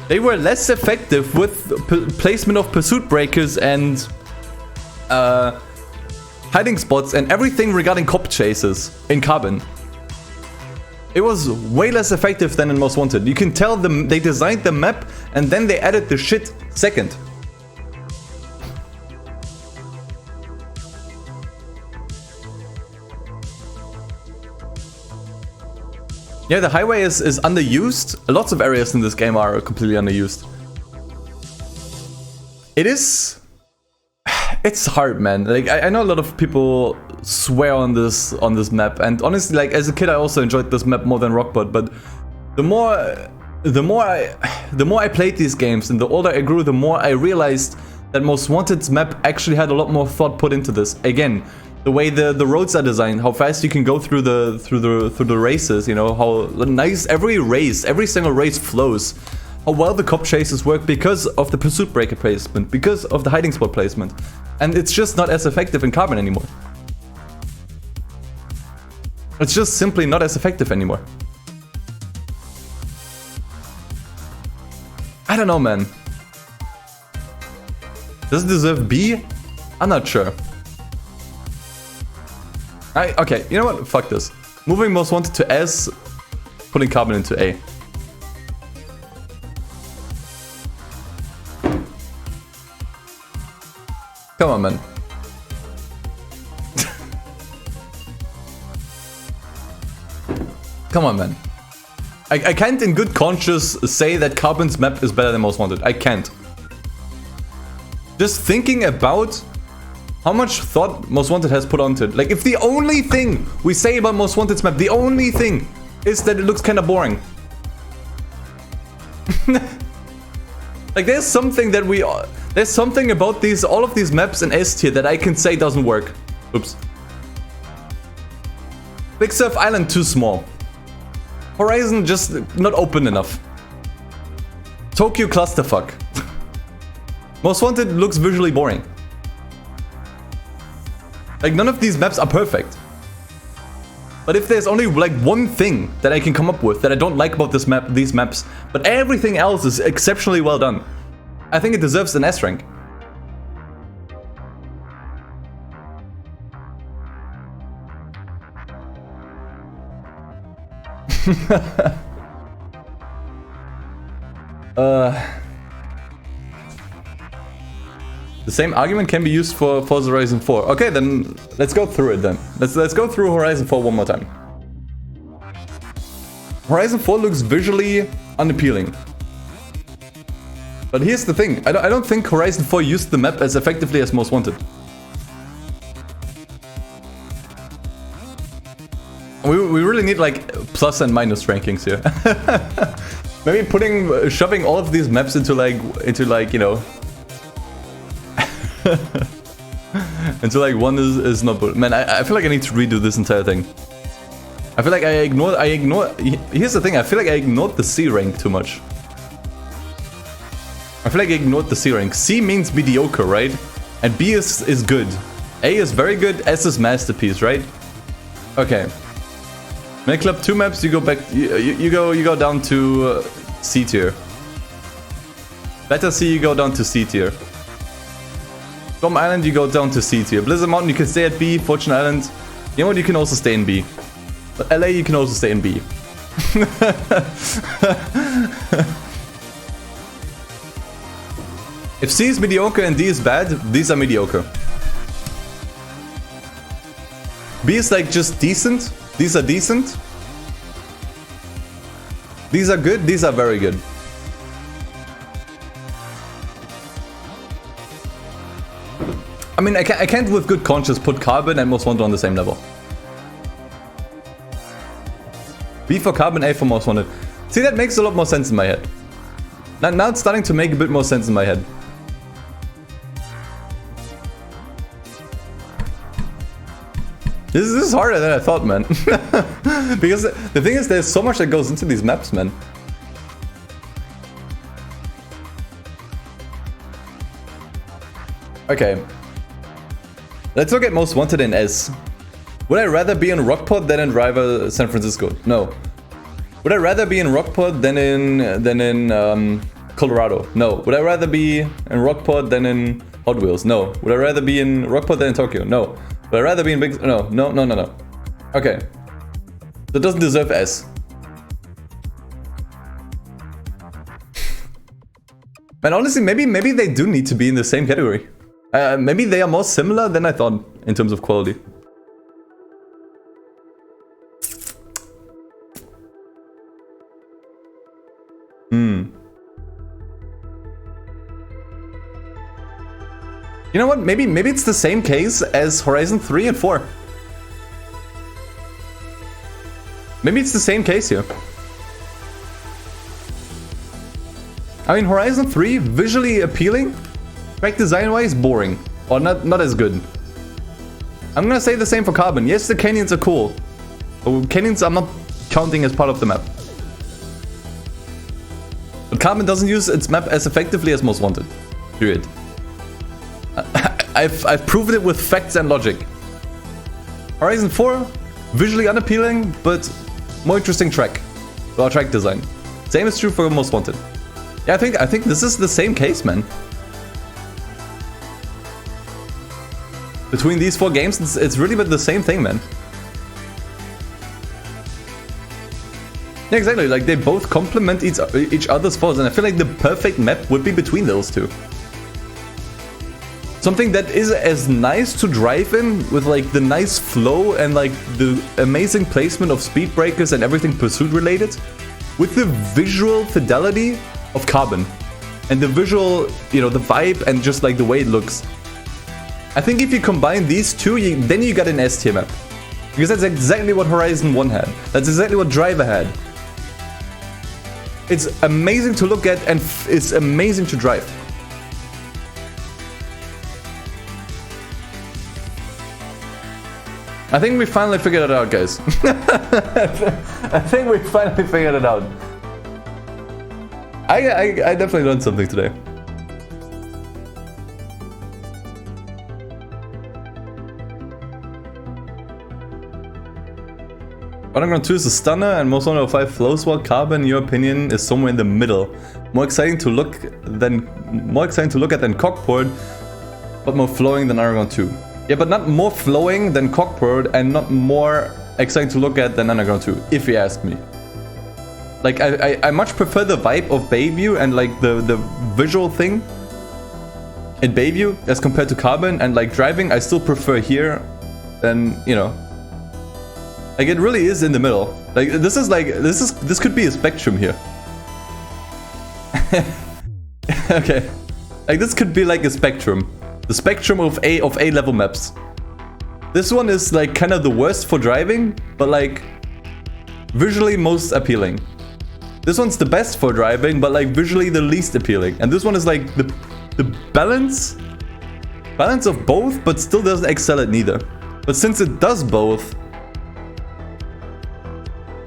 They were less effective with placement of pursuit breakers and hiding spots and everything regarding cop chases in Carbon. It was way less effective than in Most Wanted. You can tell them they designed the map and then they added the shit second. Yeah, the highway is underused. Lots of areas in this game are completely underused. It's hard, man. Like I know a lot of people swear on this map, and honestly, like as a kid, I also enjoyed this map more than Rockbot. But the more I played these games, and the older I grew, the more I realized that Most Wanted's map actually had a lot more thought put into this. Again, the way the roads are designed, how fast you can go through the races, you know, how nice every single race flows. How well the cop chases work because of the pursuit breaker placement, because of the hiding spot placement. And it's just not as effective in Carbon anymore. It's just simply not as effective anymore. I don't know, man. Does it deserve B? I'm not sure. Okay, you know what? Fuck this. Moving Most Wanted to S, putting Carbon into A. Come on, man. Come on, man. I can't in good conscience say that Carbon's map is better than Most Wanted. I can't. Just thinking about how much thought Most Wanted has put onto it. Like, if the only thing we say about Most Wanted's map, the only thing is that it looks kind of boring. Like, there's something about all of these maps in S tier that I can say doesn't work. Oops. Big Surf Island too small. Horizon just not open enough. Tokyo clusterfuck. Most Wanted looks visually boring. Like, none of these maps are perfect. But if there's only like one thing that I can come up with that I don't like about these maps, but everything else is exceptionally well done, I think it deserves an S rank. The same argument can be used for Forza Horizon 4. Okay, then let's go through it then. Let's go through Horizon 4 one more time. Horizon 4 looks visually unappealing. But here's the thing, I don't think Horizon 4 used the map as effectively as Most Wanted. We really need like plus and minus rankings here. Maybe shoving all of these maps into like, you know, until like one is not good. Man, I feel like I need to redo this entire thing. I feel like I ignored. Here's the thing, I feel like I ignored the C rank too much. I feel like I ignored the C rank. C means mediocre, right? And B is good. A is very good, S is masterpiece, right? Okay. When I club 2 maps, you go back. You go down to C tier. Better C, you go down to C tier. Storm Island, you go down to C tier. Blizzard Mountain, you can stay at B. Fortune Island, you know what? You can also stay in B. But LA, you can also stay in B. If C is mediocre and D is bad, these are mediocre. B is like just decent. These are decent. These are good. These are very good. I mean, I can't with good conscience put Carbon and Most Wanted on the same level. B for Carbon, A for Most Wanted. See, that makes a lot more sense in my head. Now it's starting to make a bit more sense in my head. is harder than I thought, man. Because the thing is, there's so much that goes into these maps, man. Okay. Let's look at Most Wanted in S. Would I rather be in Rockport than in Rival San Francisco? No. Would I rather be in Rockport than in Colorado? No. Would I rather be in Rockport than in Hot Wheels? No. Would I rather be in Rockport than in Tokyo? No. Would I rather be in Big... No. Okay. That doesn't deserve S. And honestly, maybe they do need to be in the same category. Maybe they are more similar than I thought in terms of quality. You know what? Maybe it's the same case as Horizon 3 and 4. Maybe it's the same case here. I mean, Horizon 3, visually appealing, track design-wise, boring. Or not as good. I'm gonna say the same for Carbon. Yes, the canyons are cool. But canyons I'm not counting as part of the map. But Carbon doesn't use its map as effectively as Most Wanted. Period. I've proven it with facts and logic. Horizon 4, visually unappealing, but more interesting track. Or track design. Same is true for Most Wanted. Yeah, I think this is the same case, man. Between these 4 games, it's really but the same thing, man. Yeah, exactly. Like, they both complement each other's flaws, and I feel like the perfect map would be between those two. Something that is as nice to drive in, with like the nice flow and like the amazing placement of speed breakers and everything pursuit related, with the visual fidelity of Carbon. And the visual, you know, the vibe and just like the way it looks. I think if you combine these two, then you got an S tier map. Because that's exactly what Horizon 1 had. That's exactly what Driver had. It's amazing to look at and it's amazing to drive. I think we finally figured it out, guys. I think we finally figured it out. I definitely learned something today. Underground 2 is a stunner and Most Wanted 5 flows well. Carbon, in your opinion, is somewhere in the middle. More exciting to look at than Cockport, but more flowing than Underground 2. Yeah, but not more flowing than Cockport and not more exciting to look at than Underground 2, if you ask me. Like, I much prefer the vibe of Bayview and like the visual thing in Bayview as compared to Carbon, and like driving I still prefer here than, you know. Like, it really is in the middle. Like, this could be a spectrum here. Okay. Like, this could be like a spectrum. The spectrum of A level maps. This one is like kind of the worst for driving, but like visually most appealing. This one's the best for driving, but like visually the least appealing. And this one is like the balance of both, but still doesn't excel at neither. But since it does both,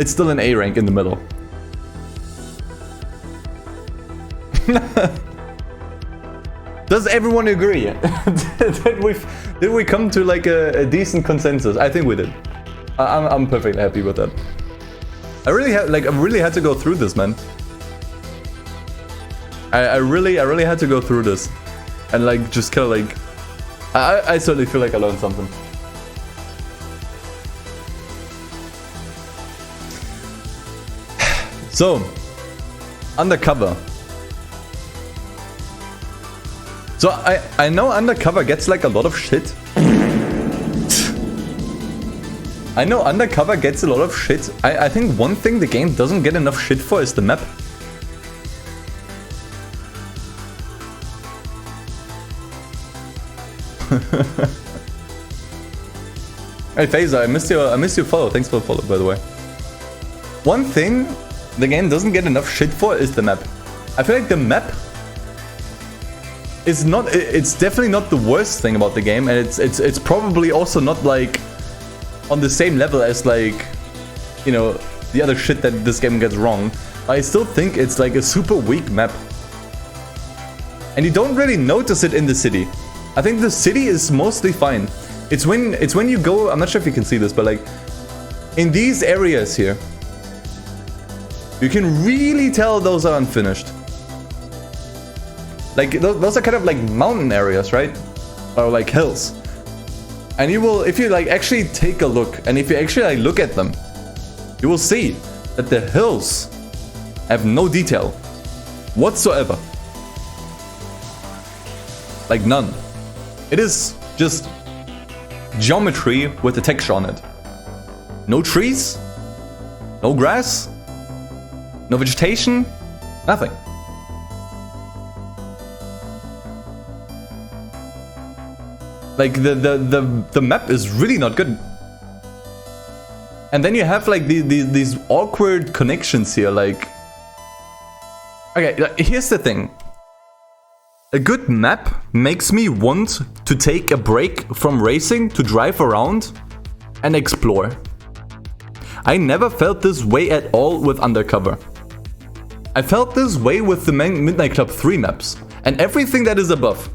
it's still an A rank in the middle. Does everyone agree? Did we come to like a decent consensus? I think we did. I'm perfectly happy with that. I really had to go through this, man. I really had to go through this, and like just kind of like I certainly feel like I learned something. So, Undercover. So I know Undercover gets like a lot of shit. I know Undercover gets a lot of shit. I think one thing the game doesn't get enough shit for is the map. Hey Phaser, I missed your follow. Thanks for the follow, by the way. One thing the game doesn't get enough shit for is the map. I feel like the map is not, it's definitely not the worst thing about the game, and it's probably also not like on the same level as like, you know, the other shit that this game gets wrong. I still think it's like a super weak map. And you don't really notice it in the city. I think the city is mostly fine. It's when you go, I'm not sure if you can see this, but like in these areas here, you can really tell those are unfinished. Like those are kind of like mountain areas, right? Or like hills. And you will, if you like actually take a look, and if you actually like look at them, you will see that the hills have no detail whatsoever. Like none. It is just geometry with a texture on it. No trees, no grass, no vegetation, nothing. Like the map is really not good. And then you have like these awkward connections here, like... Okay, here's the thing. A good map makes me want to take a break from racing to drive around and explore. I never felt this way at all with Undercover. I felt this way with the Midnight Club 3 maps and everything that is above.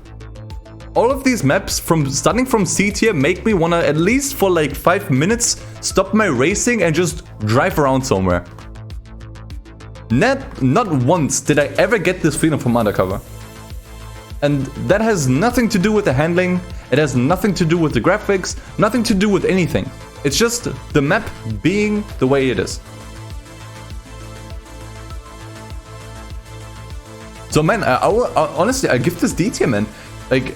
All of these maps, starting from C tier, make me wanna at least for like 5 minutes stop my racing and just drive around somewhere. Not once did I ever get this feeling from Undercover. And that has nothing to do with the handling, it has nothing to do with the graphics, nothing to do with anything. It's just the map being the way it is. So man, honestly, I give this D tier, man. Like,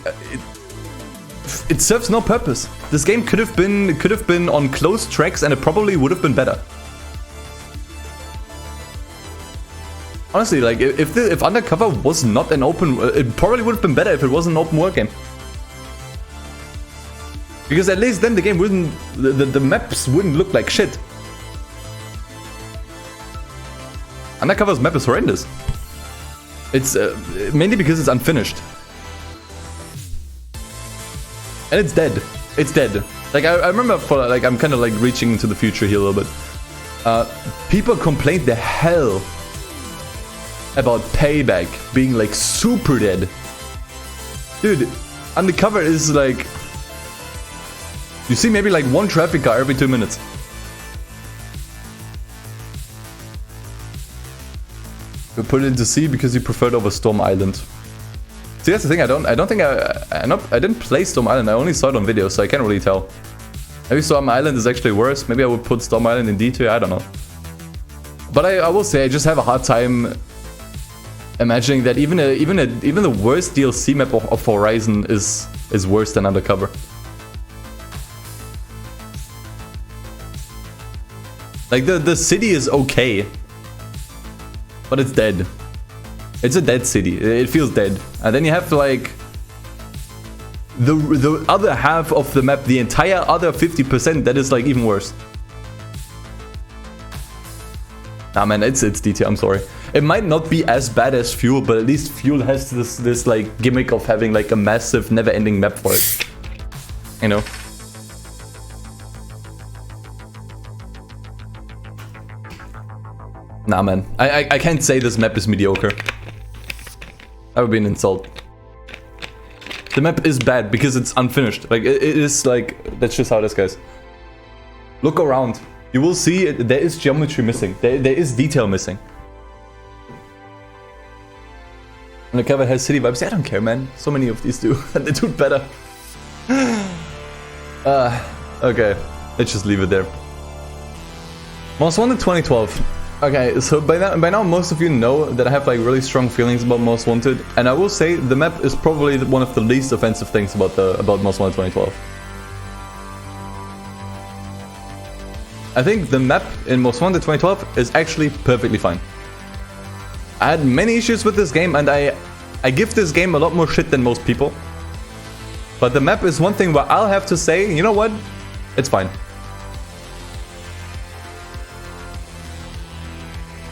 it serves no purpose. This game could have been on closed tracks and it probably would have been better. Honestly, like if Undercover was not an open, it probably would have been better if it was an open world game. Because at least then the game wouldn't, the maps wouldn't look like shit. Undercover's map is horrendous. It's mainly because it's unfinished. And it's dead. It's dead. Like I remember for like I'm kind of like reaching into the future here a little bit. People complained the hell about Payback being like super dead. Dude, Undercover is like, you see maybe like one traffic car every 2 minutes. You put it into C because you preferred over Storm Island. See, that's the thing. I didn't play Storm Island. I only saw it on video, so I can't really tell. Maybe Storm Island is actually worse. Maybe I would put Storm Island in D tier. I don't know. But I will say I just have a hard time imagining that even the worst DLC map of Horizon is worse than Undercover. Like the city is okay, but it's dead. It's a dead city. It feels dead. And then you have like the other half of the map, the entire other 50% that is like even worse. Nah man, it's D tier, I'm sorry. It might not be as bad as Fuel, but at least Fuel has this like gimmick of having like a massive never-ending map for it. You know? Nah man, I can't say this map is mediocre. That would be an insult. The map is bad because it's unfinished. Like it is like, that's just how it is, guys. Look around. You will see there is geometry missing. There is detail missing. Undercover has city vibes. I don't care, man. So many of these do. And they do it better. Okay. Let's just leave it there. Most Wanted 2012. Okay, so by now most of you know that I have like really strong feelings about Most Wanted, and I will say the map is probably one of the least offensive things about Most Wanted 2012. I think the map in Most Wanted 2012 is actually perfectly fine. I had many issues with this game, and I give this game a lot more shit than most people. But the map is one thing where I'll have to say, you know what? It's fine.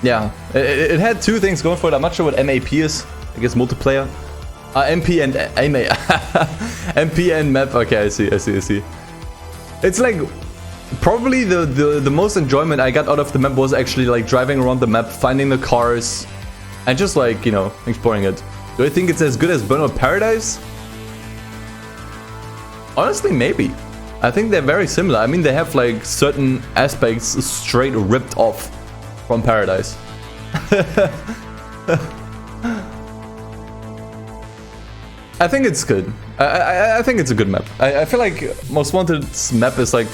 Yeah, it had two things going for it. I'm not sure what MAP is. I guess multiplayer. MP and MP and map. Okay, I see. It's like probably the most enjoyment I got out of the map was actually like driving around the map, finding the cars, and just like, you know, exploring it. Do I think it's as good as Burnout Paradise? Honestly, maybe. I think they're very similar. I mean, they have like certain aspects straight ripped off from Paradise. I think it's good. I think it's a good map. I feel like Most Wanted's map is like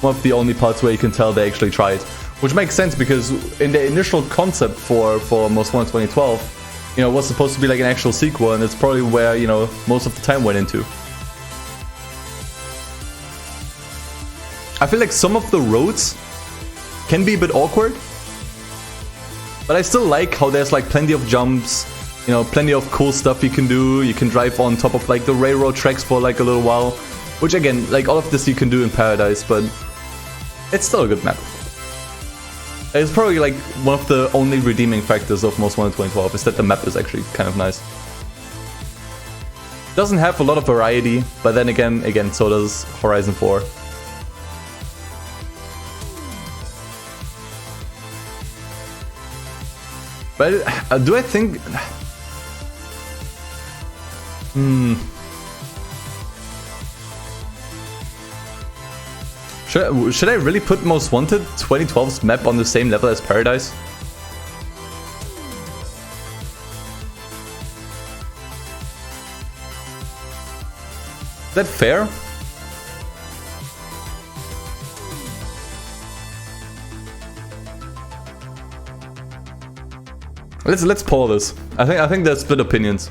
one of the only parts where you can tell they actually tried. Which makes sense because in the initial concept for Most Wanted 2012, you know, it was supposed to be like an actual sequel, and it's probably where, you know, most of the time went into. I feel like some of the roads can be a bit awkward, but I still like how there's like plenty of jumps, you know, plenty of cool stuff you can do. You can drive on top of like the railroad tracks for like a little while, which again, like all of this you can do in Paradise, but it's still a good map. It's probably like one of the only redeeming factors of Most Wanted 2012 is that the map is actually kind of nice. Doesn't have a lot of variety, but then again, so does Horizon 4. But do I think... Should I really put Most Wanted 2012's map on the same level as Paradise? Is that fair? Let's poll this. I think there's split opinions.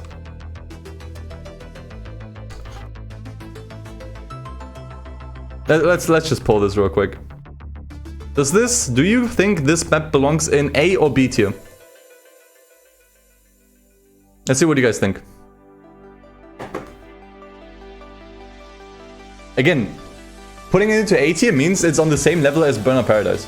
Let's just poll this real quick. Do you think this map belongs in A or B tier? Let's see what you guys think. Again, putting it into A tier means it's on the same level as Burnout Paradise.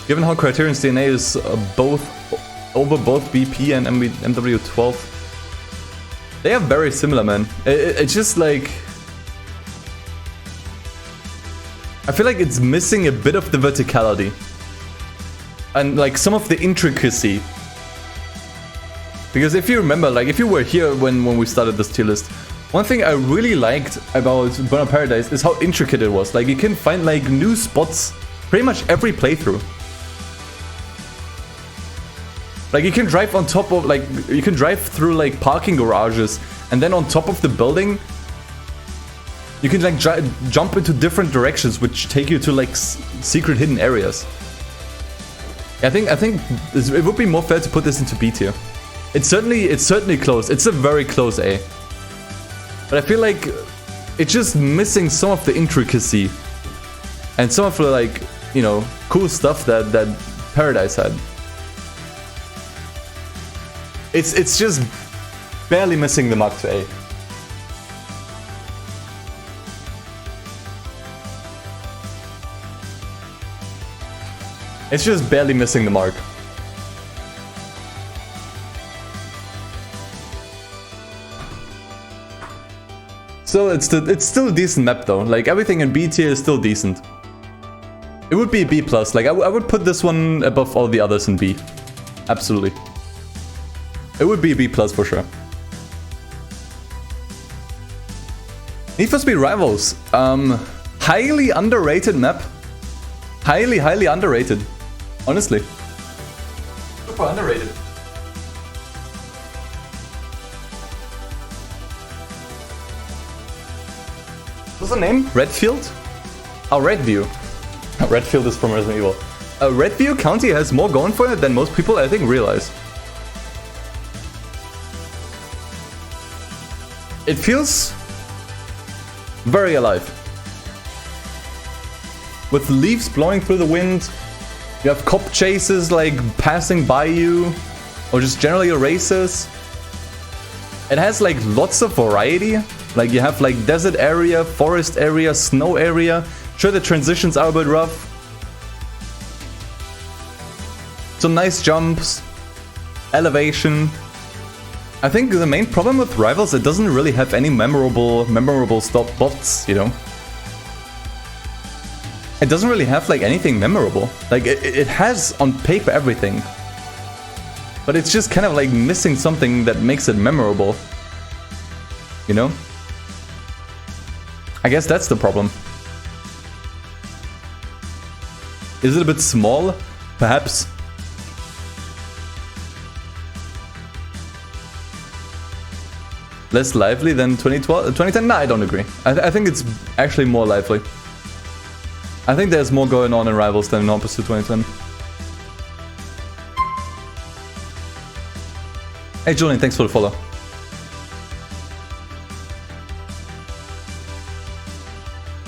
Given how Criterion's DNA is over both BP and MW12, they are very similar, man. It's just like... I feel like it's missing a bit of the verticality. And like some of the intricacy. Because if you remember, like if you were here when we started this tier list, one thing I really liked about Burnout Paradise is how intricate it was. Like you can find like new spots pretty much every playthrough. Like you can drive on top of, like, you can drive through like parking garages, and then on top of the building, you can like jump into different directions, which take you to like secret hidden areas. I think it would be more fair to put this into B tier. It's certainly close. It's a very close A. But I feel like it's just missing some of the intricacy and some of the, like, you know, cool stuff that Paradise had. It's just barely missing the mark to A. It's just barely missing the mark. So it's still a decent map though. Like everything in B tier is still decent. It would be a B+. Like I would put this one above all the others in B. Absolutely. It would be a B+ for sure. Need for Speed Rivals. Highly underrated map. Highly underrated. Honestly. Super underrated. What's the name? Redfield? Oh, Redview. Redfield is from Resident Evil. Redview County has more going for it than most people, I think, realize. It feels very alive. With leaves blowing through the wind, you have cop chases like passing by you, or just generally races. It has like lots of variety. Like you have like desert area, forest area, snow area. Sure, the transitions are a bit rough. Some nice jumps, elevation. I think the main problem with Rivals, it doesn't really have any memorable stop bots, you know? It doesn't really have like anything memorable. Like it has on paper everything. But it's just kind of like missing something that makes it memorable. You know? I guess that's the problem. Is it a bit small? Perhaps. Less lively than 2010? Nah, I don't agree. I think it's actually more lively. I think there's more going on in Rivals than in opposite 2010. Hey Julian, thanks for the follow.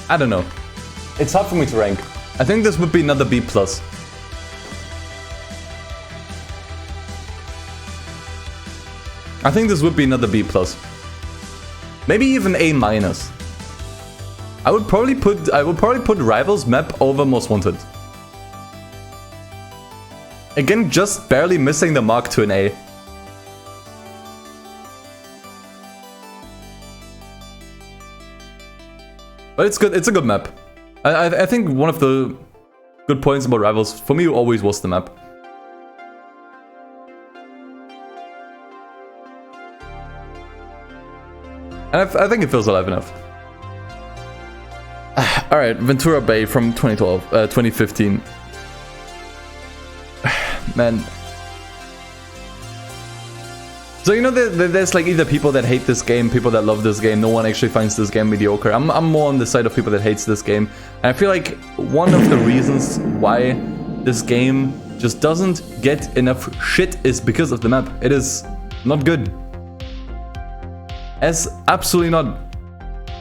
I don't know. It's hard for me to rank. I think this would be another B+. I think this would be another B+. Maybe even A-. I would probably put Rivals map over Most Wanted. Again, just barely missing the mark to an A. But it's good. It's a good map. I think one of the good points about Rivals for me always was the map. And I think it feels alive enough. Alright, Ventura Bay from 2015. Man. So you know there's like either people that hate this game, people that love this game. No one actually finds this game mediocre. I'm more on the side of people that hates this game. And I feel like one of the reasons why this game just doesn't get enough shit is because of the map. It is not good. As absolutely not.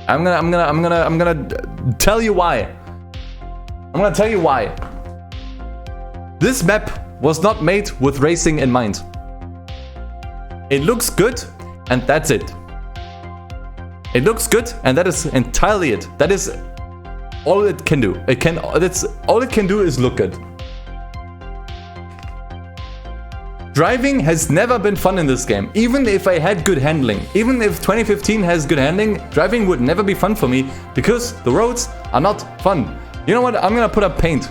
I'm gonna tell you why. I'm gonna tell you why. This map was not made with racing in mind. It looks good, and that's it. It looks good, and that is entirely it. That is all it can do. All it can do is look good. Driving has never been fun in this game. Even if I had good handling, even if 2015 has good handling, driving would never be fun for me because the roads are not fun. You know what? I'm gonna put up paint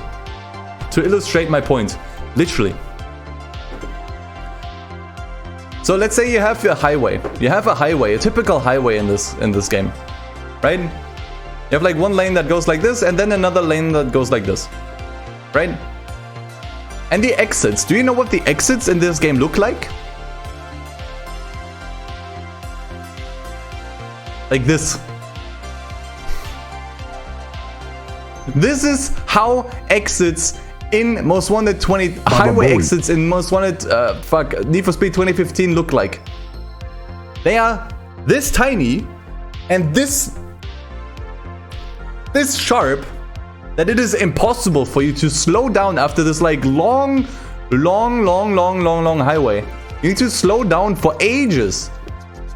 to illustrate my point. Literally. So let's say you have a highway. You have a highway, a typical highway in this game, right? You have like one lane that goes like this, and then another lane that goes like this, right? And the exits. Do you know what the exits in this game look like? Like this. This is how exits in Most Wanted highway exits in Most Wanted Need for Speed 2015 look like. They are this tiny and this sharp that it is impossible for you to slow down after this like long highway. You need to slow down for ages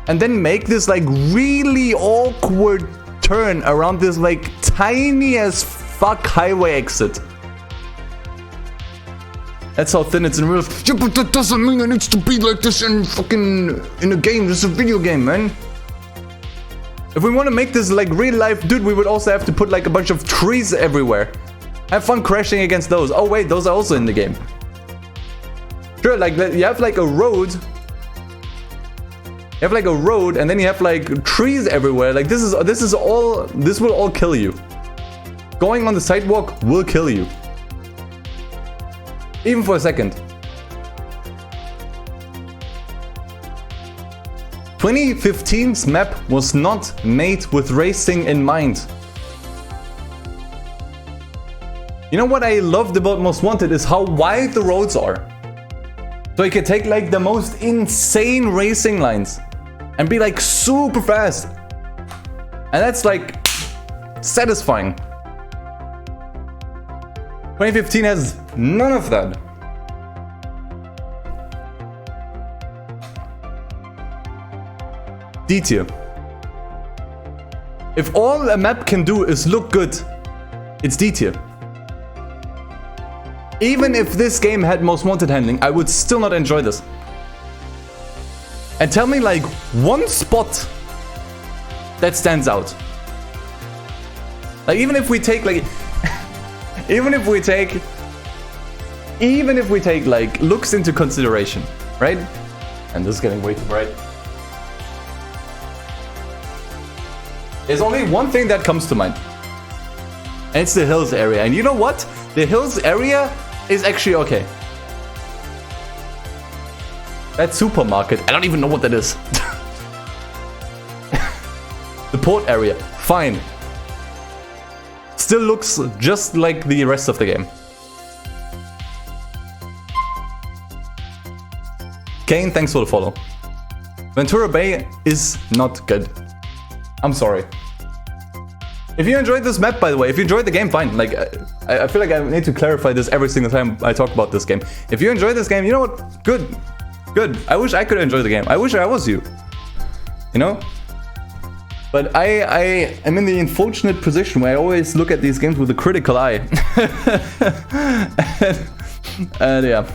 and then make this like really awkward turn around this like tiny as fuck highway exit. That's how thin it's in real life. Yeah, but that doesn't mean it needs to be like this in a game. This is a video game, man. If we want to make this like real life, dude, we would also have to put like a bunch of trees everywhere. Have fun crashing against those. Oh wait, those are also in the game. Sure, like you have like a road. You have like a road, and then you have like trees everywhere. Like this will all kill you. Going on the sidewalk will kill you. Even for a second. 2015's map was not made with racing in mind. You know what I loved about Most Wanted is how wide the roads are. So you can take like the most insane racing lines and be like super fast. And that's like satisfying. 2015 has none of that. D tier. If all a map can do is look good, it's D tier. Even if this game had Most Wanted handling, I would still not enjoy this. And tell me like one spot that stands out. Like even if we take like even if we take like looks into consideration, right? And this is getting way too bright. There's only one thing that comes to mind. And it's the hills area. And you know what? The hills area is actually okay. That supermarket, I don't even know what that is. The port area, fine. Still looks just like the rest of the game. Kane, thanks for the follow. Ventura Bay is not good. I'm sorry. If you enjoyed this map, by the way, if you enjoyed the game, fine. Like, I feel like I need to clarify this every single time I talk about this game. If you enjoyed this game, you know what? Good. Good. I wish I could enjoy the game. I wish I was you. You know? But I am in the unfortunate position where I always look at these games with a critical eye. and yeah.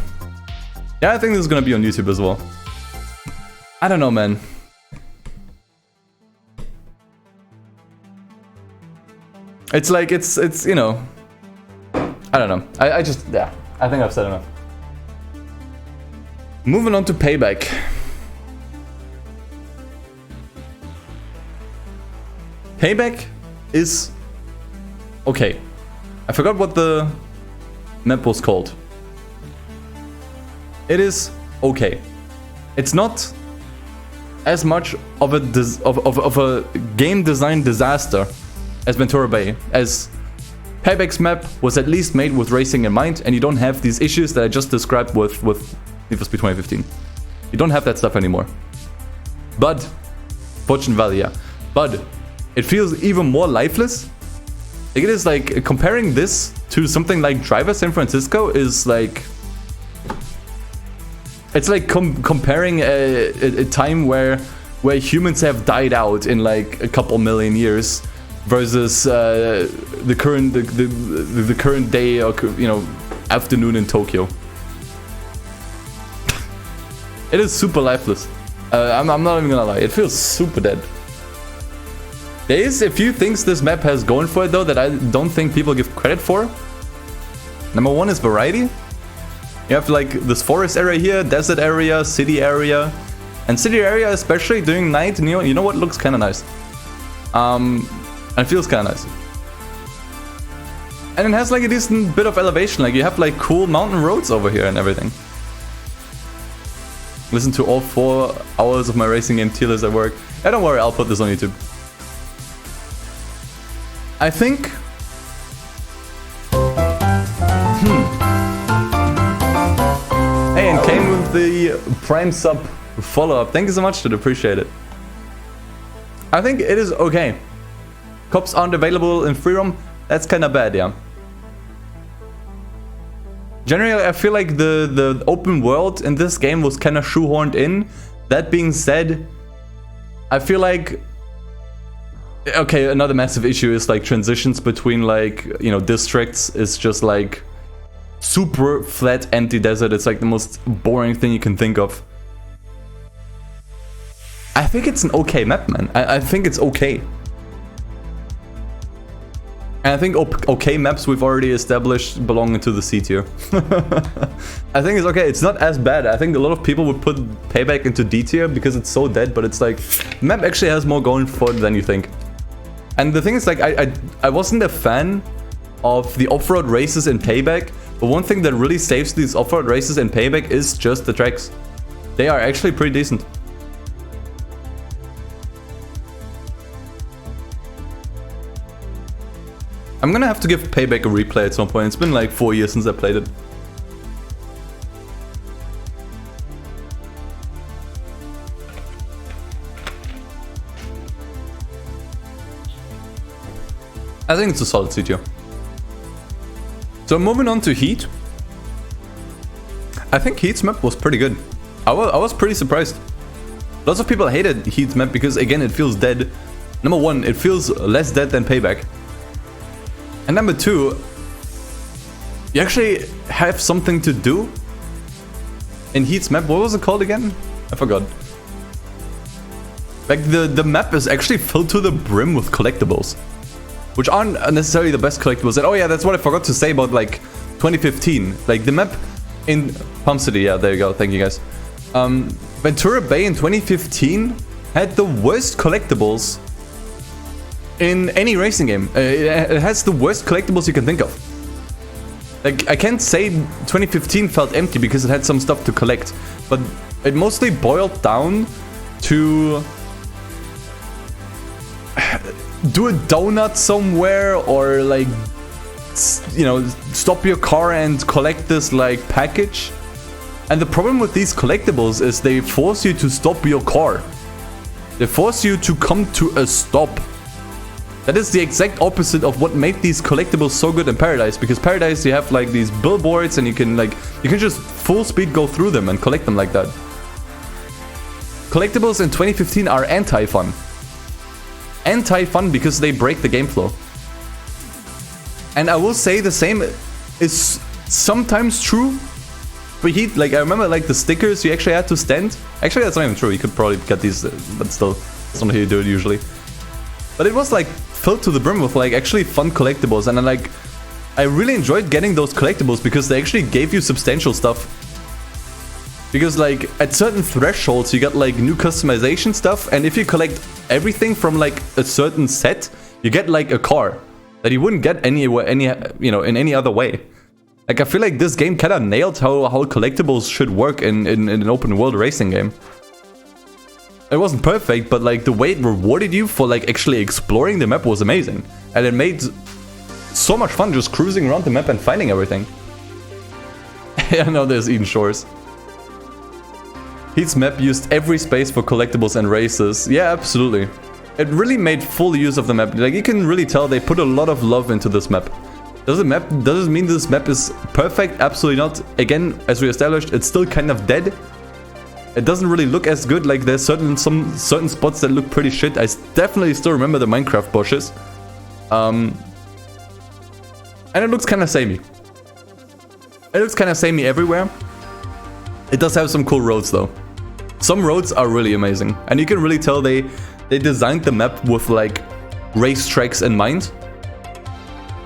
Yeah, I think this is gonna be on YouTube as well. I don't know, man. It's like, it's you know, I don't know. I just, yeah, I think I've said enough. Moving on to Payback. Payback is okay. I forgot what the map was called. It is okay. It's not as much of a game design disaster as Ventura Bay, as Payback's map was at least made with racing in mind, and you don't have these issues that I just described with Need for Speed 2015. You don't have that stuff anymore. But, Fortune Valley, yeah. But, it feels even more lifeless. Like, it is like, comparing this to something like Driver San Francisco is like... It's like comparing a time where humans have died out in like a couple million years versus the current day or, you know, afternoon in Tokyo. It is super lifeless. I'm not even gonna lie. It feels super dead. There is a few things this map has going for it though that I don't think people give credit for. Number one is variety. You have like this forest area here, desert area, city area. And city area, especially during night, you know what, looks kind of nice. And it feels kind of nice. And it has like a decent bit of elevation, like you have like cool mountain roads over here and everything. Listen to all 4 hours of my racing game tier list at work. Yeah, don't worry, I'll put this on YouTube. I think... Hey, and came with the Prime sub follow-up. Thank you so much, dude. Appreciate it. I think it is okay. Cops aren't available in free roam. That's kind of bad, yeah. Generally, I feel like the open world in this game was kind of shoehorned in. That being said, I feel like... Okay, another massive issue is like transitions between like, you know, districts is just like... super flat, empty desert. It's like the most boring thing you can think of. I think it's an okay map, man. I think it's okay. And I think okay maps we've already established belong into the C tier. I think it's okay. It's not as bad. I think a lot of people would put Payback into D tier because it's so dead, but it's like, the map actually has more going for it than you think. And the thing is, like, I wasn't a fan of the off-road races in Payback, but one thing that really saves these off-road races in Payback is just the tracks. They are actually pretty decent. I'm gonna have to give Payback a replay at some point. It's been like 4 years since I played it. I think it's a solid CTO. So moving on to Heat. I think Heat's map was pretty good. I was pretty surprised. Lots of people hated Heat's map because, again, it feels dead. Number one, it feels less dead than Payback. And number two, you actually have something to do in Heat's map. What was it called again? I forgot. Like the map is actually filled to the brim with collectibles, which aren't necessarily the best collectibles. And oh yeah, that's what I forgot to say about like 2015. Like the map in Palm City, yeah, there you go. Thank you guys. Ventura Bay in 2015 had the worst collectibles in any racing game. It has the worst collectibles you can think of. Like, I can't say 2015 felt empty because it had some stuff to collect, but it mostly boiled down to do a donut somewhere, or like, you know, stop your car and collect this like package. And the problem with these collectibles is they force you to stop your car. They force you to come to a stop. That is the exact opposite of what made these collectibles so good in Paradise, because Paradise you have like these billboards and you can just full speed go through them and collect them like that. Collectibles in 2015 are anti-fun. Anti-fun because they break the game flow. And I will say the same is sometimes true for Heat. Like I remember like the stickers you actually had to stand. Actually that's not even true, you could probably get these, but still, that's not how you do it usually. But it was like filled to the brim with like actually fun collectibles, and then I really enjoyed getting those collectibles because they actually gave you substantial stuff. Because like at certain thresholds you got like new customization stuff, and if you collect everything from like a certain set, you get like a car that you wouldn't get anywhere, in any other way. Like I feel like this game kind of nailed how collectibles should work in an open world racing game. It wasn't perfect, but like the way it rewarded you for like actually exploring the map was amazing. And it made so much fun just cruising around the map and finding everything. I know there's Eden Shores. Heat's map used every space for collectibles and races. Yeah, absolutely. It really made full use of the map. Like you can really tell they put a lot of love into this map. Does it mean this map is perfect? Absolutely not. Again, as we established, it's still kind of dead. It doesn't really look as good. Like there's certain spots that look pretty shit. I definitely still remember the Minecraft bushes. And it looks kind of samey. It looks kind of samey everywhere. It does have some cool roads though. Some roads are really amazing, and you can really tell they designed the map with like racetracks in mind.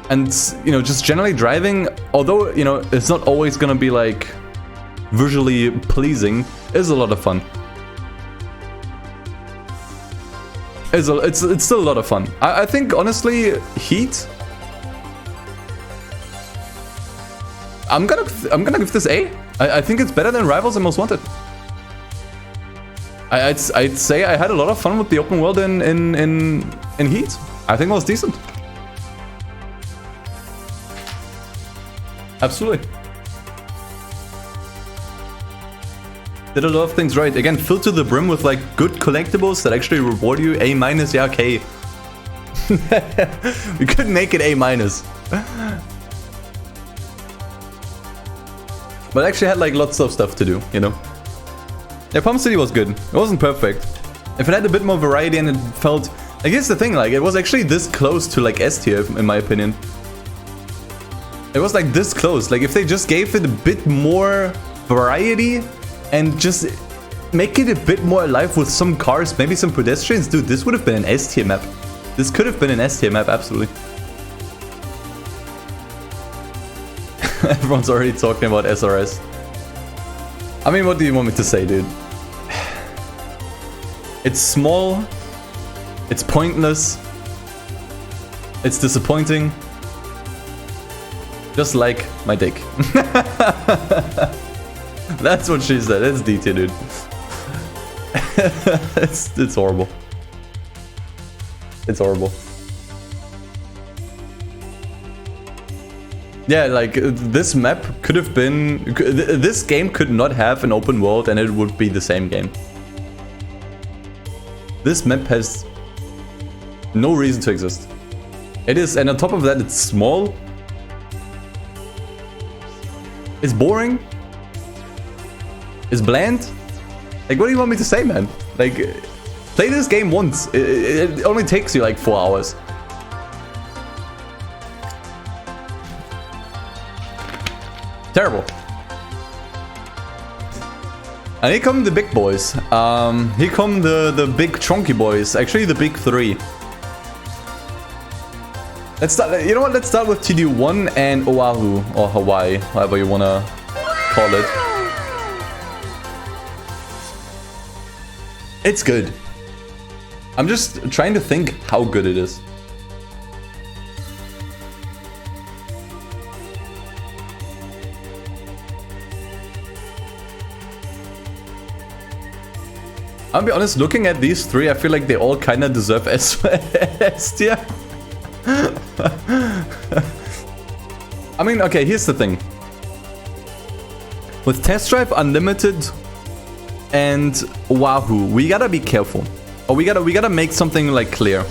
And you know, just generally driving, although you know it's not always gonna be like visually pleasing, is a lot of fun. It's still a lot of fun. I think honestly, Heat. I'm gonna give this A. I think it's better than Rivals and Most Wanted. I'd say I had a lot of fun with the open world in Heat. I think it was decent. Absolutely. Did a lot of things right. Again, filled to the brim with like good collectibles that actually reward you. A-, yeah, okay. We couldn't make it A-. But actually had like lots of stuff to do, you know. Yeah, Palm City was good. It wasn't perfect. If it had a bit more variety and it felt... Like, here's the thing, like, it was actually this close to like S tier, in my opinion. It was like this close. Like, if they just gave it a bit more variety and just make it a bit more alive with some cars, maybe some pedestrians, dude, this would have been an S tier map. This could have been an S tier map, absolutely. Everyone's already talking about SRS. I mean, what do you want me to say, dude? It's small. It's pointless. It's disappointing. Just like my dick. That's what she said. It's D tier, dude. It's horrible. It's horrible. Yeah, like, this map could have been... This game could not have an open world and it would be the same game. This map has no reason to exist. It is, and on top of that, it's small. It's boring. It's bland. Like, what do you want me to say, man? Like, play this game once. It only takes you like 4 hours. Terrible. And here come the big boys. Here come the big chunky boys. Actually, the big three. Let's start. You know what? Let's start with TDU1 and Oahu or Hawaii, however you wanna call it. It's good. I'm just trying to think how good it is. I'll be honest, looking at these three, I feel like they all kind of deserve S tier. I mean, okay, here's the thing. With Test Drive Unlimited and Oahu, we gotta be careful. Or we gotta make something like clear.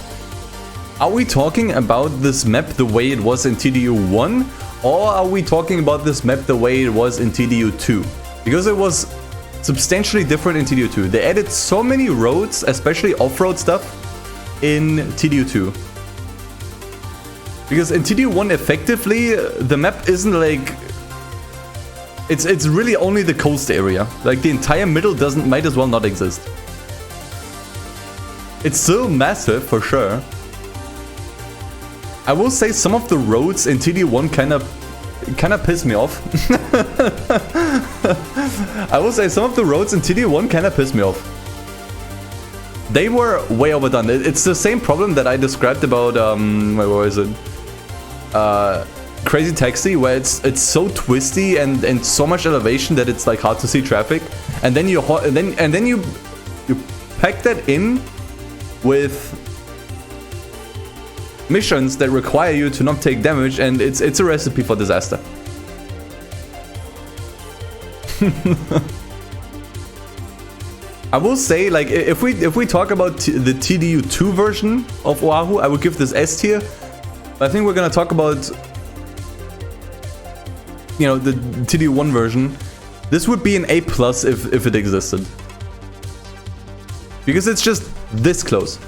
Are we talking about this map the way it was in TDU1? Or are we talking about this map the way it was in TDU2? Because it was substantially different in TDU2. They added so many roads, especially off-road stuff, in TDU2. Because in TDU1, effectively, the map isn't like... It's really only the coast area. Like, the entire middle might as well not exist. It's still massive, for sure. I will say some of the roads in TDU1 kind of piss me off. I will say some of the roads in TDU1 kind of piss me off. They were way overdone. It's the same problem that I described about where was it? Crazy Taxi, where it's so twisty and so much elevation that it's like hard to see traffic. And then you pack that in with missions that require you to not take damage, and it's a recipe for disaster. I will say, like, if we talk about the TDU2 version of Oahu, I would give this S tier. But I think we're gonna talk about, you know, the TDU1 version. This would be an A+ if it existed, because it's just this close.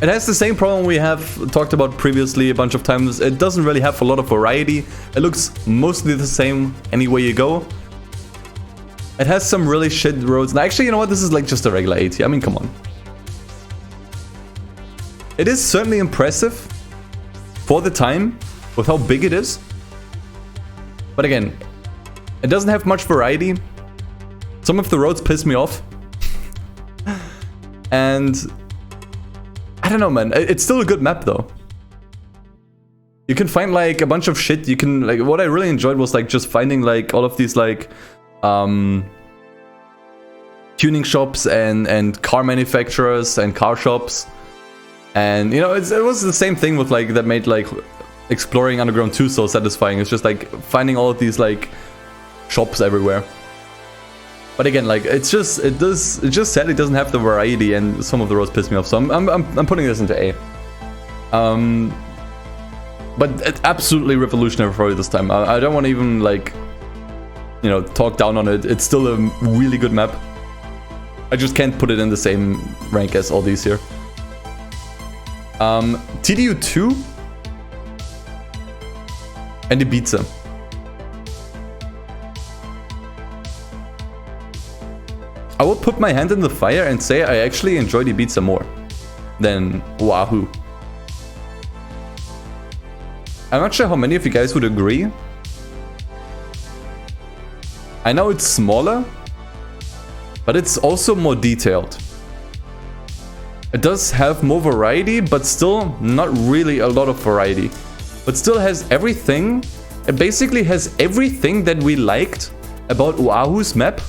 It has the same problem we have talked about previously a bunch of times. It doesn't really have a lot of variety. It looks mostly the same anywhere you go. It has some really shit roads. Now, actually, you know what? This is like just a regular A tier. I mean, come on. It is certainly impressive for the time with how big it is. But again, it doesn't have much variety. Some of the roads piss me off. And I don't know, man. It's still a good map, though. You can find like a bunch of shit. You can like, what I really enjoyed was like just finding like all of these like tuning shops and car manufacturers and car shops. And you know, it was the same thing with like that made like exploring Underground 2 so satisfying. It's just like finding all of these like shops everywhere. But again, like it just sadly doesn't have the variety, and some of the roads piss me off. So I'm putting this into A. But it's absolutely revolutionary for this time. I don't want to even like, you know, talk down on it. It's still a really good map. I just can't put it in the same rank as all these here. TDU2 and Ibiza. I will put my hand in the fire and say I actually enjoyed Ibiza more than Oahu. I'm not sure how many of you guys would agree. I know it's smaller, but it's also more detailed. It does have more variety, but still not really a lot of variety. But still has everything. It basically has everything that we liked about Oahu's map.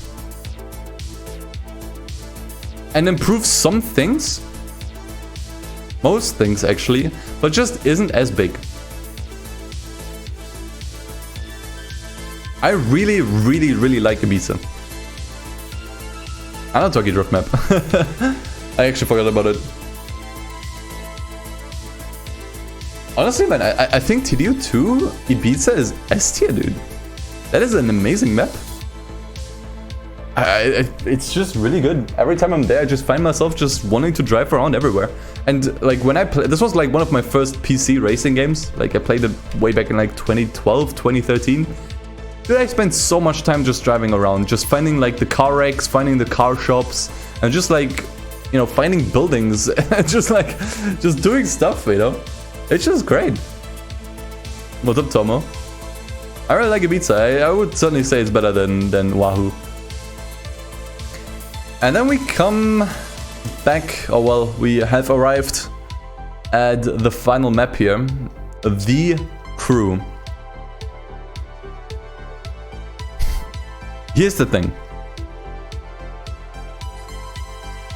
And improves some things. Most things actually, but just isn't as big. I really, really, really like Ibiza. And a Tokyo Drift map. I actually forgot about it. Honestly, man, I think TDU2 Ibiza is S tier, dude. That is an amazing map. It's just really good. Every time I'm there, I just find myself just wanting to drive around everywhere. And like when I play, this was like one of my first PC racing games. Like I played it way back in like 2012, 2013. Dude, I spent so much time just driving around, just finding like the car wrecks, finding the car shops, and just like, you know, finding buildings, just doing stuff, you know? It's just great. What's up, Tomo? I really like Ibiza. I would certainly say it's better than Wahoo. And then we come back, or well, we have arrived at the final map here, The Crew. Here's the thing.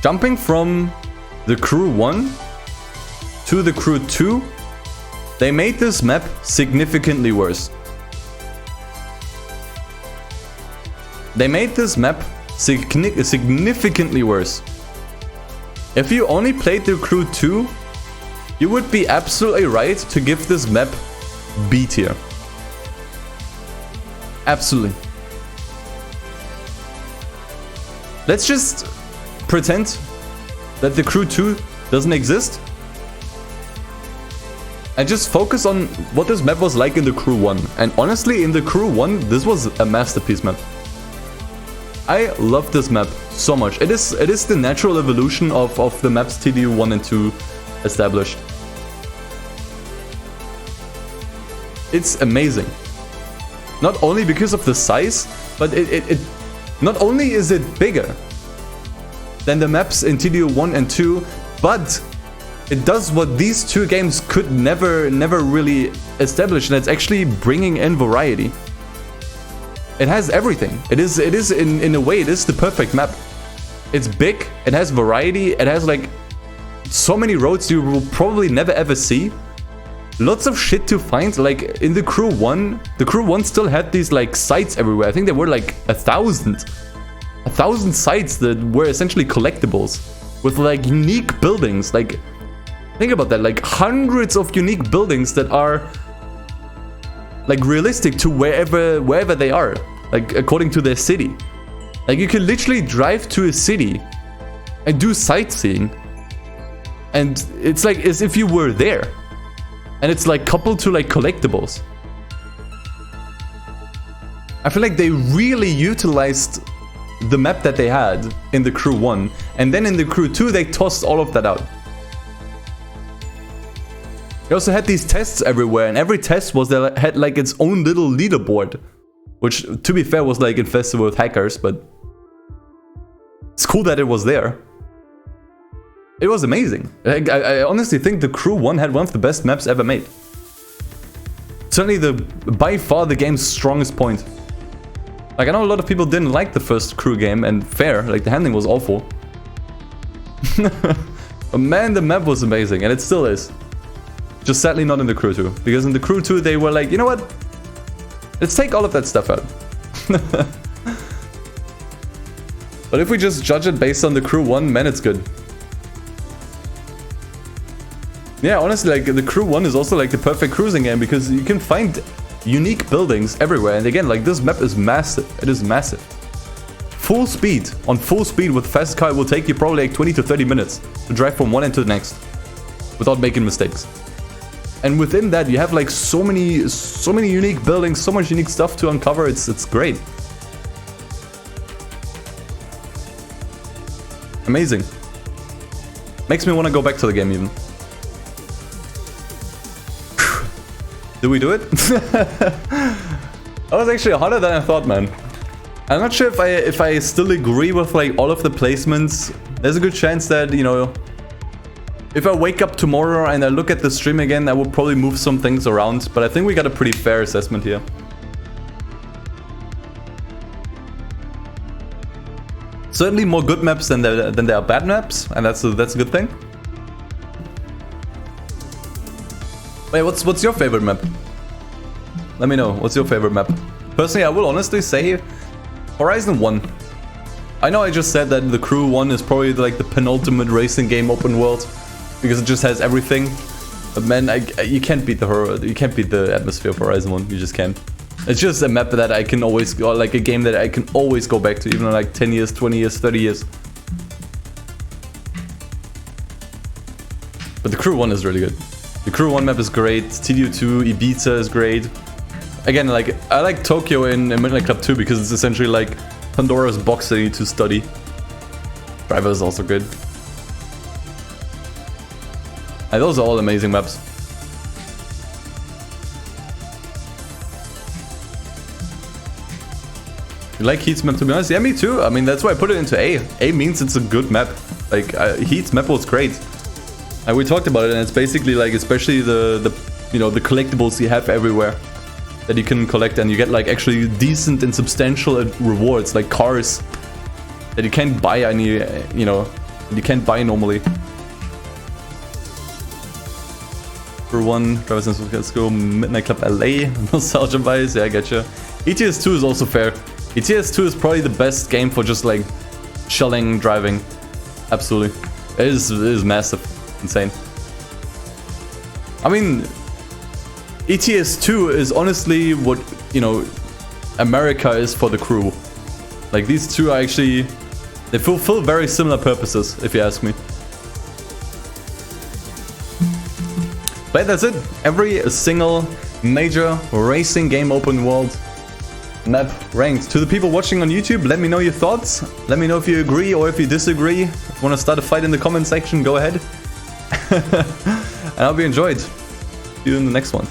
Jumping from the Crew 1 to the Crew 2, they made this map significantly worse. They made this map significantly worse. If you only played the Crew 2, you would be absolutely right to give this map B tier. Absolutely. Let's just pretend that the Crew 2 doesn't exist and just focus on what this map was like in the Crew 1. And honestly, in the Crew 1, this was a masterpiece map. I love this map so much. It is the natural evolution of the maps TDU 1 and 2 established. It's amazing. Not only because of the size, but it not only is it bigger than the maps in TDU 1 and 2, but it does what these two games could never really establish, and it's actually bringing in variety. It has everything. It is in a way, it is the perfect map. It's big, it has variety, it has like so many roads you will probably never ever see. Lots of shit to find. Like in the Crew 1, the Crew 1 still had these like sites everywhere. I think there were like 1,000 sites that were essentially collectibles with like unique buildings. Like, think about that, like hundreds of unique buildings that are like realistic to wherever they are, like according to their city. Like you can literally drive to a city and do sightseeing, and it's like as if you were there, and it's like coupled to like collectibles. I feel like they really utilized the map that they had in the Crew 1, and then in the Crew 2 they tossed all of that out. They also had these tests everywhere, and every test had like its own little leaderboard, which, to be fair, was like infested with hackers, but it's cool that it was there. It was amazing. I honestly think the Crew 1 had one of the best maps ever made. Certainly by far the game's strongest point. Like, I know a lot of people didn't like the first Crew game, and fair, like the handling was awful. But man, the map was amazing, and it still is. Just sadly not in the Crew 2, because in the Crew 2 they were like, you know what? Let's take all of that stuff out. But if we just judge it based on the Crew 1, man, it's good. Yeah, honestly, like the Crew 1 is also like the perfect cruising game, because you can find unique buildings everywhere. And again, like this map is massive. It is massive. Full speed, on full speed with fast car, it will take you probably like 20 to 30 minutes to drive from one end to the next without making mistakes. And within that, you have like so many unique buildings, so much unique stuff to uncover. It's great. Amazing. Makes me want to go back to the game even. Did we do it? That was actually harder than I thought, man. I'm not sure if I still agree with like all of the placements. There's a good chance that, you know, if I wake up tomorrow and I look at the stream again, I will probably move some things around, but I think we got a pretty fair assessment here. Certainly more good maps than there are bad maps, and that's a good thing. Wait, what's your favorite map? Let me know, what's your favorite map? Personally, I will honestly say Horizon 1. I know I just said that the Crew 1 is probably like the penultimate racing game open world, because it just has everything. But man, you can't beat the atmosphere of Horizon 1. You just can't. It's just a map that I can always, or like a game that I can always go back to, even in like 10 years, 20 years, 30 years. But the Crew 1 is really good. The Crew 1 map is great. TDU 2, Ibiza is great. again, like, I like Tokyo in Midnight Club 2 because it's essentially like Pandora's box that you need to study. Driver is also good. And those are all amazing maps. You like Heat's map, to be honest? Yeah, me too. I mean, that's why I put it into A. A means it's a good map. Like, Heat's map was great. And we talked about it, and it's basically like, especially the you know, the collectibles you have everywhere that you can collect, and you get like actually decent and substantial rewards, like cars that you can't buy any, you know, you can't buy normally. For one, let's go Midnight Club LA, nostalgia bias, yeah, I getcha. ETS 2 is also fair. ETS 2 is probably the best game for just like shelling driving. Absolutely. It is massive. Insane. I mean, ETS 2 is honestly what, you know, America is for the crew. Like, these two are actually, they fulfill very similar purposes, if you ask me. But that's it. Every single major racing game open world map ranked. To the people watching on YouTube, let me know your thoughts. Let me know if you agree or if you disagree. If you want to start a fight in the comment section, go ahead. And I hope you enjoyed. See you in the next one.